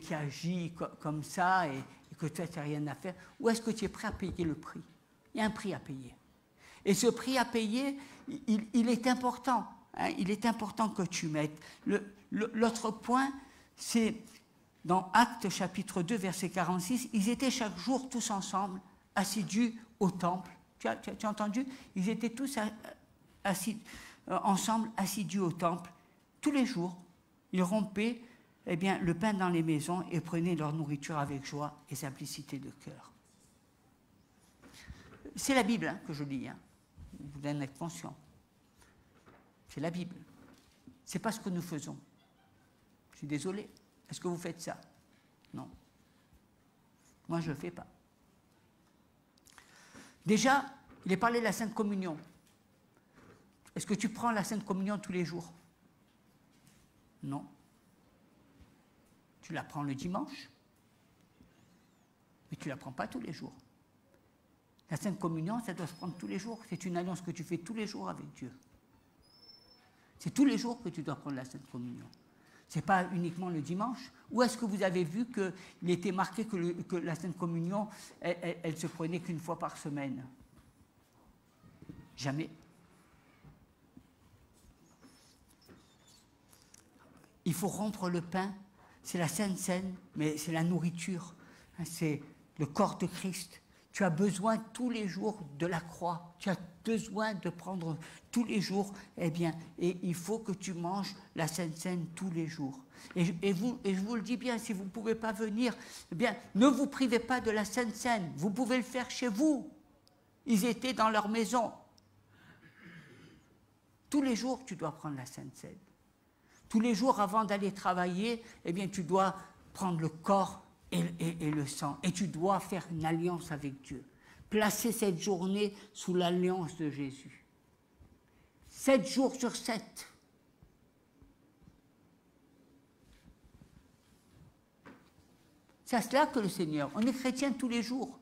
qui agit comme ça et que toi, tu n'as rien à faire? Ou est-ce que tu es prêt à payer le prix? Il y a un prix à payer. Et ce prix à payer, il est important. Il est important que tu mettes. L'autre point, c'est dans Actes chapitre 2, verset 46, ils étaient chaque jour tous ensemble, assidus au temple. Tu as entendu? Ils étaient tous ensemble, assidus au temple. Tous les jours, ils rompaient le pain dans les maisons et prenaient leur nourriture avec joie et simplicité de cœur. C'est la Bible que je lis. Vous en êtes conscient. C'est la Bible. Ce n'est pas ce que nous faisons. Je suis désolé. Est-ce que vous faites ça? Non. Moi, je ne le fais pas. Déjà, il est parlé de la Sainte Communion. Est-ce que tu prends la Sainte Communion tous les jours? Non. Tu la prends le dimanche, mais tu ne la prends pas tous les jours. La Sainte Communion, ça doit se prendre tous les jours. C'est une alliance que tu fais tous les jours avec Dieu. C'est tous les jours que tu dois prendre la Sainte Communion. Ce n'est pas uniquement le dimanche. Ou est-ce que vous avez vu qu'il était marqué que la Sainte Communion, elle se prenait qu'une fois par semaine? Jamais. Il faut rompre le pain. C'est la Sainte Seine, mais c'est la nourriture. C'est le corps de Christ. Tu as besoin tous les jours de la croix. Tu as besoin de prendre tous les jours. Et il faut que tu manges la Sainte Seine tous les jours. Et je vous le dis bien, si vous ne pouvez pas venir, ne vous privez pas de la Sainte Seine. Vous pouvez le faire chez vous. Ils étaient dans leur maison. Tous les jours, tu dois prendre la Sainte Seine. Tous les jours, avant d'aller travailler, tu dois prendre le corps et le sang. Et tu dois faire une alliance avec Dieu. Placer cette journée sous l'alliance de Jésus. 7 jours sur 7. C'est à cela que le Seigneur, on est chrétien tous les jours.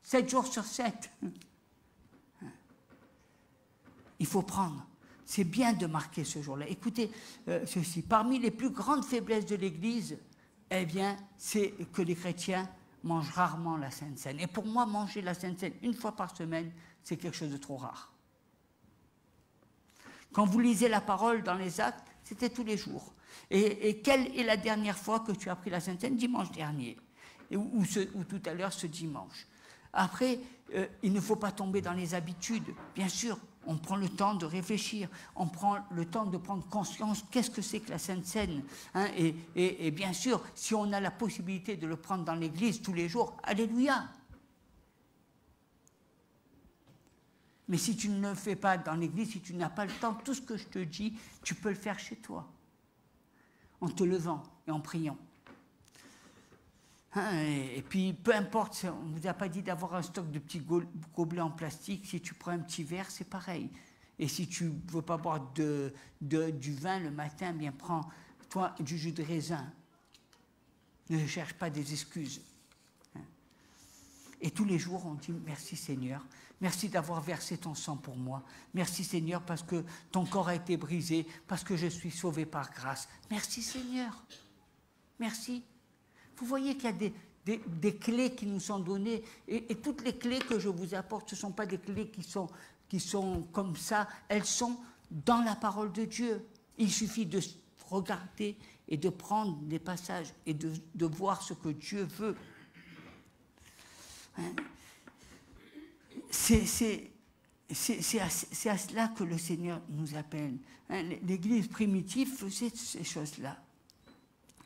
7 jours sur 7. Il faut prendre. C'est bien de marquer ce jour-là. Écoutez ceci. Parmi les plus grandes faiblesses de l'Église, c'est que les chrétiens mangent rarement la Sainte Seine. Et pour moi, manger la Sainte Seine une fois par semaine, c'est quelque chose de trop rare. Quand vous lisez la parole dans les actes, c'était tous les jours. Et quelle est la dernière fois que tu as pris la Sainte Seine? Dimanche dernier. Ou tout à l'heure, ce dimanche. Après, il ne faut pas tomber dans les habitudes. Bien sûr, on prend le temps de réfléchir, on prend le temps de prendre conscience, qu'est-ce que c'est que la Sainte Seine, hein, et bien sûr, si on a la possibilité de le prendre dans l'église tous les jours, alléluia. Mais si tu ne le fais pas dans l'église, si tu n'as pas le temps, tout ce que je te dis, tu peux le faire chez toi, en te levant et en priant. Hein, et puis, peu importe, on ne vous a pas dit d'avoir un stock de petits gobelets en plastique. Si tu prends un petit verre, c'est pareil. Et si tu ne veux pas boire du vin le matin, bien prends-toi du jus de raisin. Ne cherche pas des excuses. Hein. Et tous les jours, on dit merci Seigneur. Merci d'avoir versé ton sang pour moi. Merci Seigneur parce que ton corps a été brisé, parce que je suis sauvé par grâce. Merci Seigneur. Merci. Vous voyez qu'il y a des clés qui nous sont données, et toutes les clés que je vous apporte, ce ne sont pas des clés qui sont comme ça, elles sont dans la parole de Dieu. Il suffit de regarder et de prendre des passages et de voir ce que Dieu veut. Hein? C'est à cela que le Seigneur nous appelle. Hein? L'Église primitive faisait ces choses-là.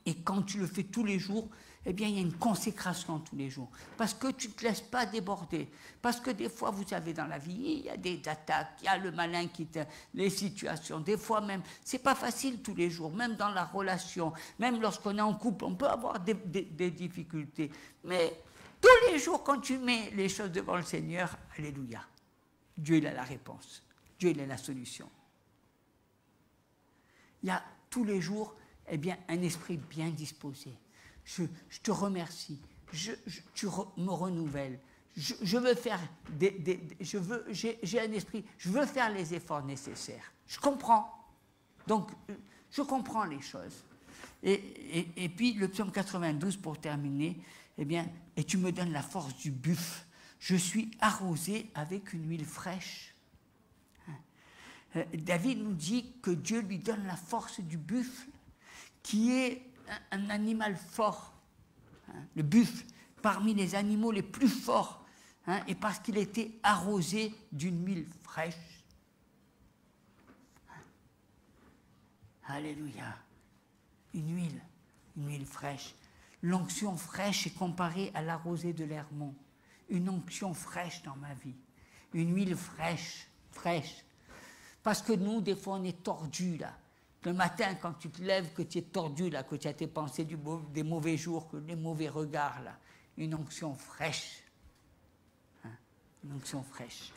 Et quand tu le fais tous les jours, eh bien, il y a une consécration tous les jours. Parce que tu ne te laisses pas déborder. Parce que des fois, vous savez, dans la vie, il y a des attaques, il y a le malin qui te... les situations. Des fois même, c'est pas facile tous les jours, même dans la relation, même lorsqu'on est en couple, on peut avoir des difficultés. Mais tous les jours, quand tu mets les choses devant le Seigneur, alléluia, Dieu, il a la réponse. Dieu, il a la solution. Il y a tous les jours, eh bien, un esprit bien disposé. Je te remercie. Tu me renouvelles. Je veux faire j'ai un esprit, je veux faire les efforts nécessaires. Je comprends. Donc, je comprends les choses. Et puis, le psaume 92, pour terminer, eh bien, et tu me donnes la force du buffle. Je suis arrosé avec une huile fraîche. David nous dit que Dieu lui donne la force du buffle, qui est un animal fort, hein, le buffle, parmi les animaux les plus forts, hein, et parce qu'il était arrosé d'une huile fraîche. Alléluia. Une huile fraîche. L'onction fraîche est comparée à la rosée de l'Hermon. Une onction fraîche dans ma vie. Une huile fraîche. Parce que nous, des fois, on est tordus, là. Le matin, quand tu te lèves, que tu es tordu, là, que tu as tes pensées des mauvais jours, que les mauvais regards, là. Une onction fraîche. Hein? Une onction fraîche.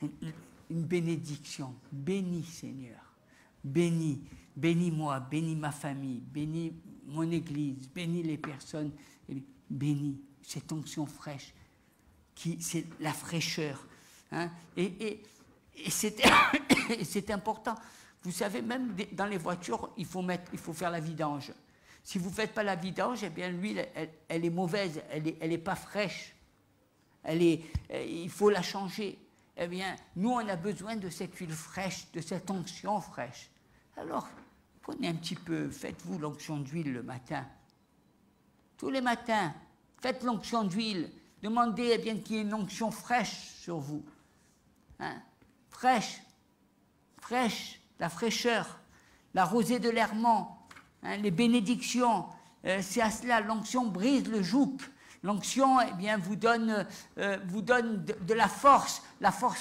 Une bénédiction. Bénis, Seigneur. Bénis-moi, bénis ma famille, bénis mon église, bénis les personnes. Bénis cette onction fraîche. C'est la fraîcheur. Hein? Et c'est important. Vous savez, même dans les voitures, il faut faire la vidange. Si vous ne faites pas la vidange, eh bien l'huile, elle est mauvaise, elle est pas fraîche. Il faut la changer. Eh bien, nous, on a besoin de cette huile fraîche, de cette onction fraîche. Alors, prenez un petit peu, faites-vous l'onction d'huile le matin. Tous les matins, faites l'onction d'huile. Demandez eh bien qu'il y ait une onction fraîche sur vous. Hein? Fraîche, la fraîcheur, la rosée de l'Hermon, hein, les bénédictions, c'est à cela, l'onction brise le joug. L'onction, eh bien, vous donne de la force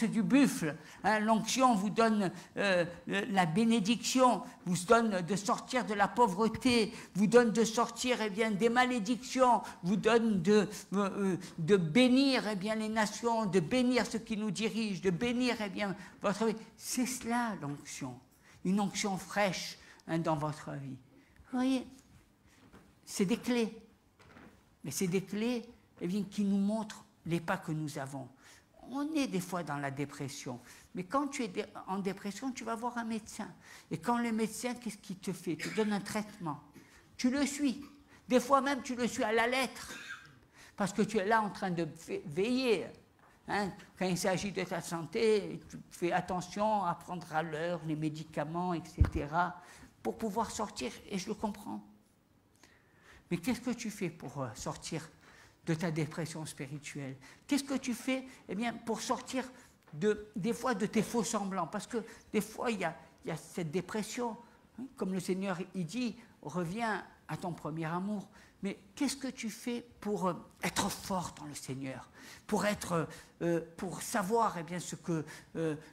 du buffle. Hein, l'onction vous donne la bénédiction, vous donne de sortir de la pauvreté, vous donne de sortir eh bien, des malédictions, vous donne de bénir eh bien, les nations, de bénir ceux qui nous dirigent, de bénir eh bien, votre vie. C'est cela l'onction, une onction fraîche hein, dans votre vie. Vous voyez, c'est des clés. Mais c'est des clés eh bien, qui nous montrent les pas que nous avons. On est des fois dans la dépression. Mais quand tu es en dépression, tu vas voir un médecin. Et quand le médecin, qu'est-ce qu'il te fait? Il te donne un traitement. Tu le suis. Des fois même, tu le suis à la lettre. parce que tu es là en train de veiller. Hein, quand il s'agit de ta santé, tu fais attention à prendre à l'heure les médicaments, etc., pour pouvoir sortir, et je le comprends. Mais qu'est-ce que tu fais pour sortir de ta dépression spirituelle? Qu'est-ce que tu fais pour sortir des fois de tes faux semblants? Parce que des fois, il y a cette dépression, hein, comme le Seigneur il dit, reviens à ton premier amour. Mais qu'est-ce que tu fais pour être fort dans le Seigneur, pour savoir ce que,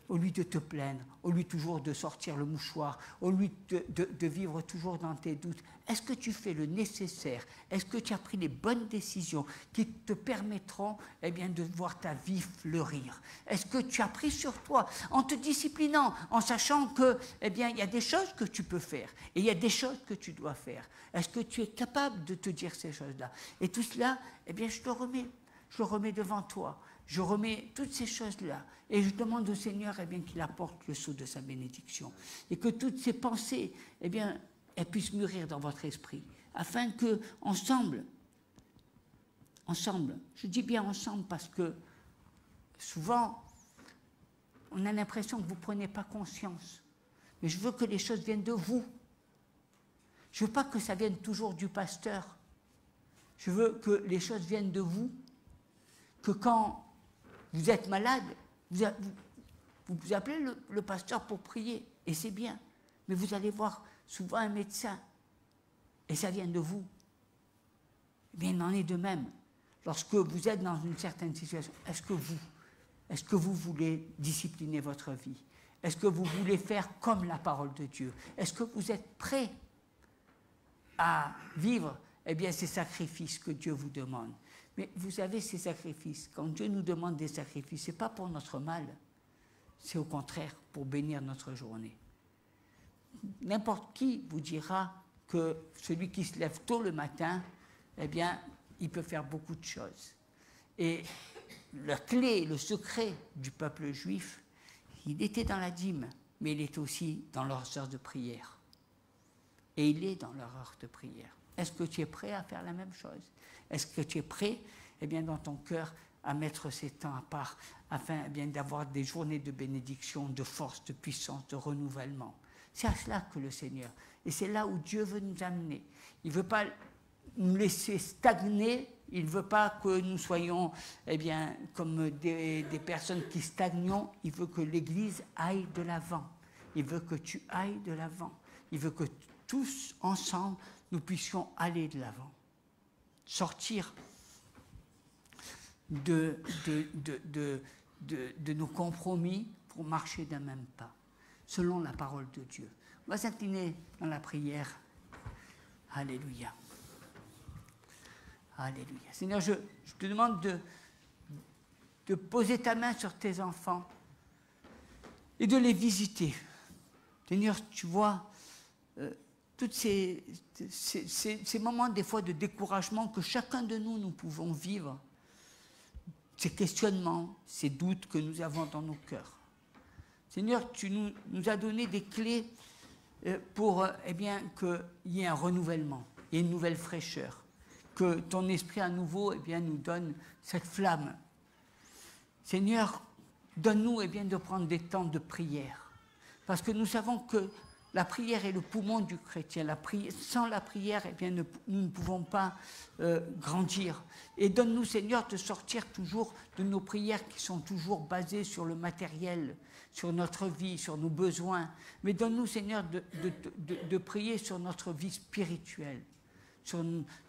au lieu de te plaindre, au lieu toujours de sortir le mouchoir, au lieu de vivre toujours dans tes doutes, est-ce que tu fais le nécessaire? Est-ce que tu as pris les bonnes décisions qui te permettront de voir ta vie fleurir? Est-ce que tu as pris sur toi, en te disciplinant, en sachant que il y a des choses que tu peux faire et il y a des choses que tu dois faire? Est-ce que tu es capable de te dire ces choses-là? Et tout cela, je le remets devant toi. Je remets toutes ces choses-là et je demande au Seigneur qu'il apporte le sceau de sa bénédiction et que toutes ces pensées, elles puissent mûrir dans votre esprit, afin que, ensemble, je dis bien ensemble parce que souvent, on a l'impression que vous ne prenez pas conscience, mais je veux que les choses viennent de vous. Je ne veux pas que ça vienne toujours du pasteur. Je veux que les choses viennent de vous, que quand vous êtes malade, vous appelez le pasteur pour prier, et c'est bien, mais vous allez voir souvent un médecin, et ça vient de vous. Mais il en est de même. Lorsque vous êtes dans une certaine situation, est-ce que vous voulez discipliner votre vie? Est-ce que vous voulez faire comme la parole de Dieu? Est-ce que vous êtes prêt à vivre ces sacrifices que Dieu vous demande? Mais vous savez, ces sacrifices, quand Dieu nous demande des sacrifices, ce n'est pas pour notre mal, c'est au contraire pour bénir notre journée. N'importe qui vous dira que celui qui se lève tôt le matin, il peut faire beaucoup de choses. Et la clé, le secret du peuple juif, il était dans la dîme, mais il était aussi dans leurs heures de prière. Et il est dans leur heure de prière. Est-ce que tu es prêt à faire la même chose? Est-ce que tu es prêt, dans ton cœur, à mettre ces temps à part, afin d'avoir des journées de bénédiction, de force, de puissance, de renouvellement? C'est à cela que le Seigneur, et c'est là où Dieu veut nous amener. Il ne veut pas nous laisser stagner, il ne veut pas que nous soyons comme des personnes qui stagnons. Il veut que l'Église aille de l'avant. Il veut que tu ailles de l'avant. Il veut que tous ensemble, nous puissions aller de l'avant. Sortir de nos compromis pour marcher d'un même pas, selon la parole de Dieu. On va s'incliner dans la prière. Alléluia. Alléluia. Seigneur, je te demande de poser ta main sur tes enfants et de les visiter. Seigneur, tu vois tous ces moments des fois de découragement que chacun de nous pouvons vivre, ces questionnements, ces doutes que nous avons dans nos cœurs. Seigneur, tu nous as donné des clés pour qu'il y ait un renouvellement et une nouvelle fraîcheur, que ton esprit à nouveau nous donne cette flamme. Seigneur, donne-nous de prendre des temps de prière, parce que nous savons que la prière est le poumon du chrétien. Sans la prière, nous ne pouvons pas grandir. Et donne-nous, Seigneur, de sortir toujours de nos prières qui sont toujours basées sur le matériel, sur notre vie, sur nos besoins. Mais donne-nous, Seigneur, de prier sur notre vie spirituelle.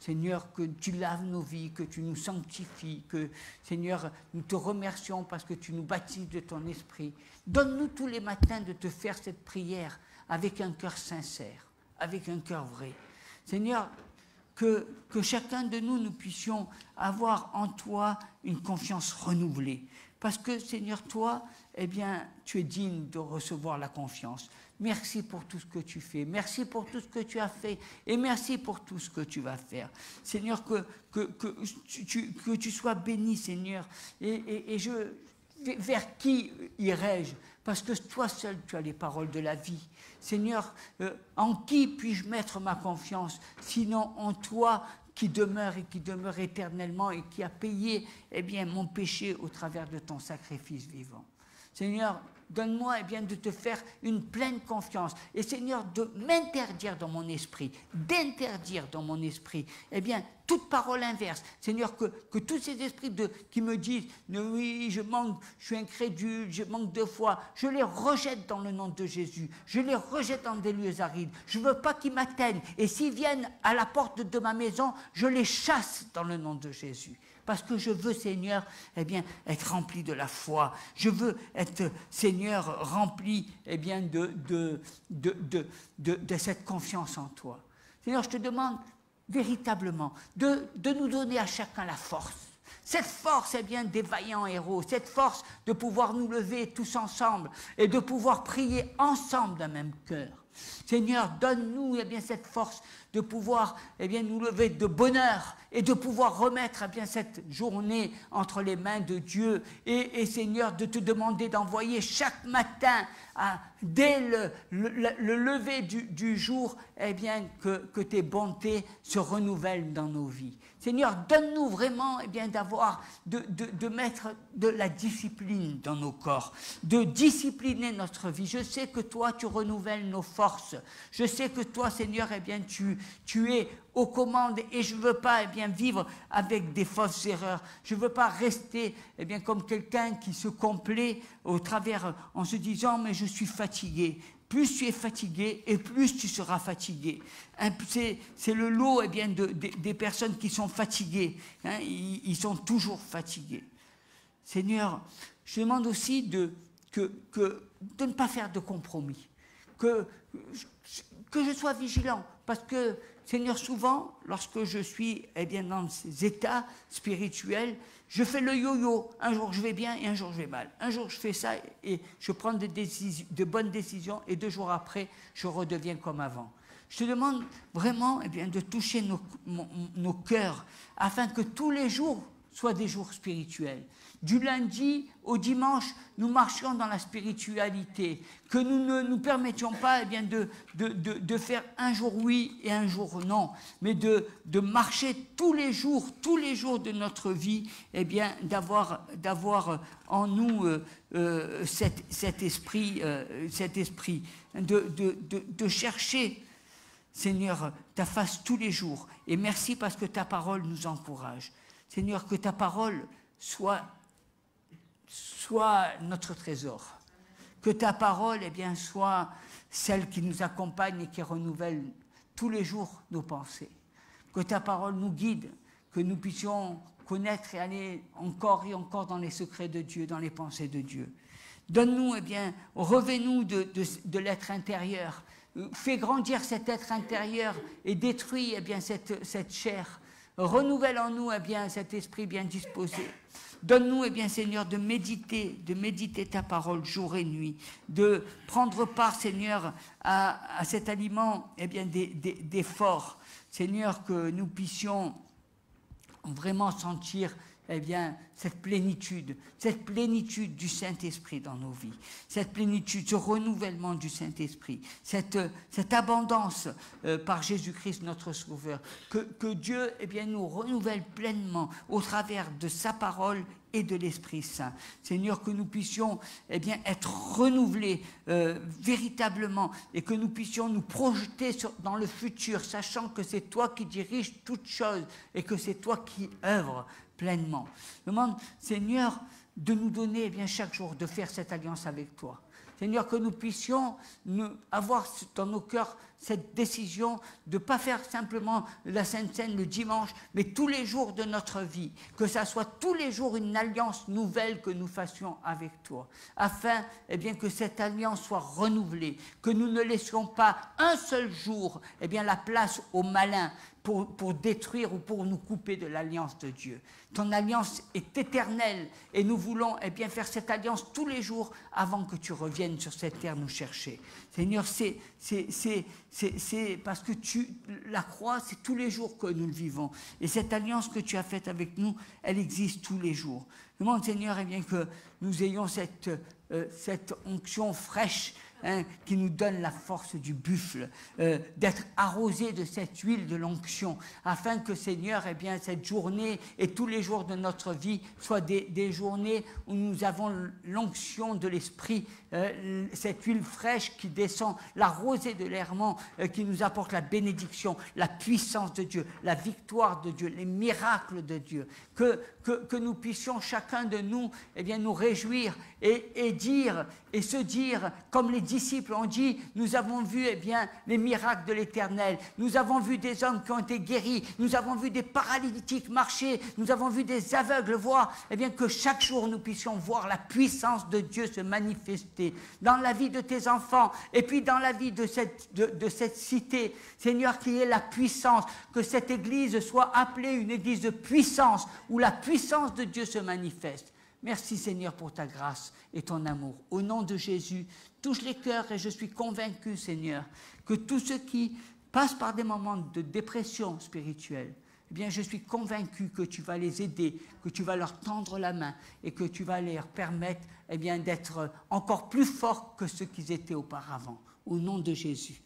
Seigneur, que tu laves nos vies, que tu nous sanctifies, que, Seigneur, nous te remercions parce que tu nous baptises de ton esprit. Donne-nous tous les matins de te faire cette prière avec un cœur sincère, avec un cœur vrai. Seigneur, que chacun de nous puissions avoir en toi une confiance renouvelée. Parce que, Seigneur, toi, tu es digne de recevoir la confiance. Merci pour tout ce que tu fais. Merci pour tout ce que tu as fait. Et merci pour tout ce que tu vas faire. Seigneur, que tu sois béni, Seigneur. Et vers qui irai-je? Parce que toi seul, tu as les paroles de la vie. Seigneur, en qui puis-je mettre ma confiance, sinon en toi qui demeure et qui demeure éternellement et qui a payé eh bien, mon péché au travers de ton sacrifice vivant. Seigneur, donne-moi eh bien, de te faire une pleine confiance. Et Seigneur, de m'interdire dans mon esprit, d'interdire dans mon esprit, eh bien, toute parole inverse. Seigneur, que tous ces esprits qui me disent, oui, je suis incrédule, je manque de foi, je les rejette dans le nom de Jésus. Je les rejette dans des lieux arides. Je ne veux pas qu'ils m'atteignent. Et s'ils viennent à la porte de ma maison, je les chasse dans le nom de Jésus. Parce que je veux, Seigneur, eh bien, être rempli de la foi. Je veux être, Seigneur, rempli eh bien, de cette confiance en toi. Seigneur, je te demande véritablement de nous donner à chacun la force. Cette force, eh bien, des vaillants héros, cette force de pouvoir nous lever tous ensemble et de pouvoir prier ensemble d'un même cœur. Seigneur, donne-nous eh bien, cette force de pouvoir eh bien, nous lever de bonheur et de pouvoir remettre eh bien, cette journée entre les mains de Dieu et Seigneur, de te demander d'envoyer chaque matin, dès le lever du jour, eh bien, que tes bontés se renouvellent dans nos vies. Seigneur, donne-nous vraiment eh bien, de mettre de la discipline dans nos corps, de discipliner notre vie. Je sais que toi, tu renouvelles nos forces. Je sais que toi, Seigneur, eh bien, tu es aux commandes et je ne veux pas eh bien, vivre avec des fausses erreurs. Je ne veux pas rester eh bien, comme quelqu'un qui se complaît au travers en se disant « mais je suis fatigué ». Plus tu es fatigué et plus tu seras fatigué. C'est le lot eh bien, des personnes qui sont fatiguées. Hein, ils sont toujours fatigués. Seigneur, je demande aussi de ne pas faire de compromis. Que je sois vigilant. Parce que, Seigneur, souvent, lorsque je suis eh bien, dans ces états spirituels, je fais le yo-yo. Un jour je vais bien et un jour je vais mal. Un jour je fais ça et je prends de bonnes décisions et 2 jours après, je redeviens comme avant. Je te demande vraiment eh bien, de toucher nos cœurs afin que tous les jours soient des jours spirituels. Du lundi au dimanche, nous marchions dans la spiritualité, que nous ne nous permettions pas eh bien, de faire un jour oui et un jour non, mais de marcher tous les jours de notre vie, eh bien, d'avoir en nous cet esprit, de chercher, Seigneur, ta face tous les jours. Et merci parce que ta parole nous encourage. Seigneur, que ta parole soit notre trésor. Que ta parole eh bien, soit celle qui nous accompagne et qui renouvelle tous les jours nos pensées. Que ta parole nous guide, que nous puissions connaître et aller encore et encore dans les secrets de Dieu, dans les pensées de Dieu. Donne-nous, eh bien, revêt-nous de l'être intérieur. Fais grandir cet être intérieur et détruis eh bien, cette chair. Renouvelle en nous eh bien, cet esprit bien disposé. Donne-nous, eh bien, Seigneur, de méditer ta parole jour et nuit, de prendre part, Seigneur, à cet aliment eh bien, d'effort. Seigneur, que nous puissions vraiment sentir eh bien, cette plénitude du Saint-Esprit dans nos vies, cette plénitude, ce renouvellement du Saint-Esprit, cette abondance par Jésus-Christ notre Sauveur, que Dieu eh bien, nous renouvelle pleinement au travers de sa parole et de l'Esprit Saint. Seigneur, que nous puissions eh bien, être renouvelés véritablement et que nous puissions nous projeter dans le futur, sachant que c'est toi qui diriges toutes choses et que c'est toi qui œuvres pleinement. Demande, Seigneur, de nous donner eh bien, chaque jour de faire cette alliance avec toi. Seigneur, que nous puissions avoir dans nos cœurs cette décision de ne pas faire simplement la Sainte Seine le dimanche, mais tous les jours de notre vie, que ça soit tous les jours une alliance nouvelle que nous fassions avec toi, afin eh bien, que cette alliance soit renouvelée, que nous ne laissions pas un seul jour eh bien, la place au malin, pour détruire ou pour nous couper de l'alliance de Dieu. Ton alliance est éternelle et nous voulons eh bien, faire cette alliance tous les jours avant que tu reviennes sur cette terre nous chercher. Seigneur, c'est parce que la croix, c'est tous les jours que nous le vivons. Et cette alliance que tu as faite avec nous, elle existe tous les jours. Je demande, Seigneur, eh bien, que nous ayons cette onction fraîche hein, qui nous donne la force du buffle, d'être arrosés de cette huile de l'onction, afin que, Seigneur, eh bien, cette journée et tous les jours de notre vie soient des journées où nous avons l'onction de l'Esprit, cette huile fraîche qui descend, la rosée de l'Hermon qui nous apporte la bénédiction, la puissance de Dieu, la victoire de Dieu, les miracles de Dieu, que nous puissions chacun de nous, eh bien, nous réjouir et dire et se dire, comme les disciples ont dit, nous avons vu, eh bien, les miracles de l'Éternel, nous avons vu des hommes qui ont été guéris, nous avons vu des paralytiques marcher, nous avons vu des aveugles voir, eh bien, que chaque jour nous puissions voir la puissance de Dieu se manifester dans la vie de tes enfants et puis dans la vie de cette cité, Seigneur, qui est la puissance, que cette église soit appelée une église de puissance, où la puissance de Dieu se manifeste. Merci, Seigneur, pour ta grâce et ton amour. Au nom de Jésus, touche les cœurs et je suis convaincu, Seigneur, que tous ceux qui passent par des moments de dépression spirituelle, eh bien, je suis convaincu que tu vas les aider, que tu vas leur tendre la main et que tu vas leur permettre, eh bien, d'être encore plus forts que ce qu'ils étaient auparavant. Au nom de Jésus.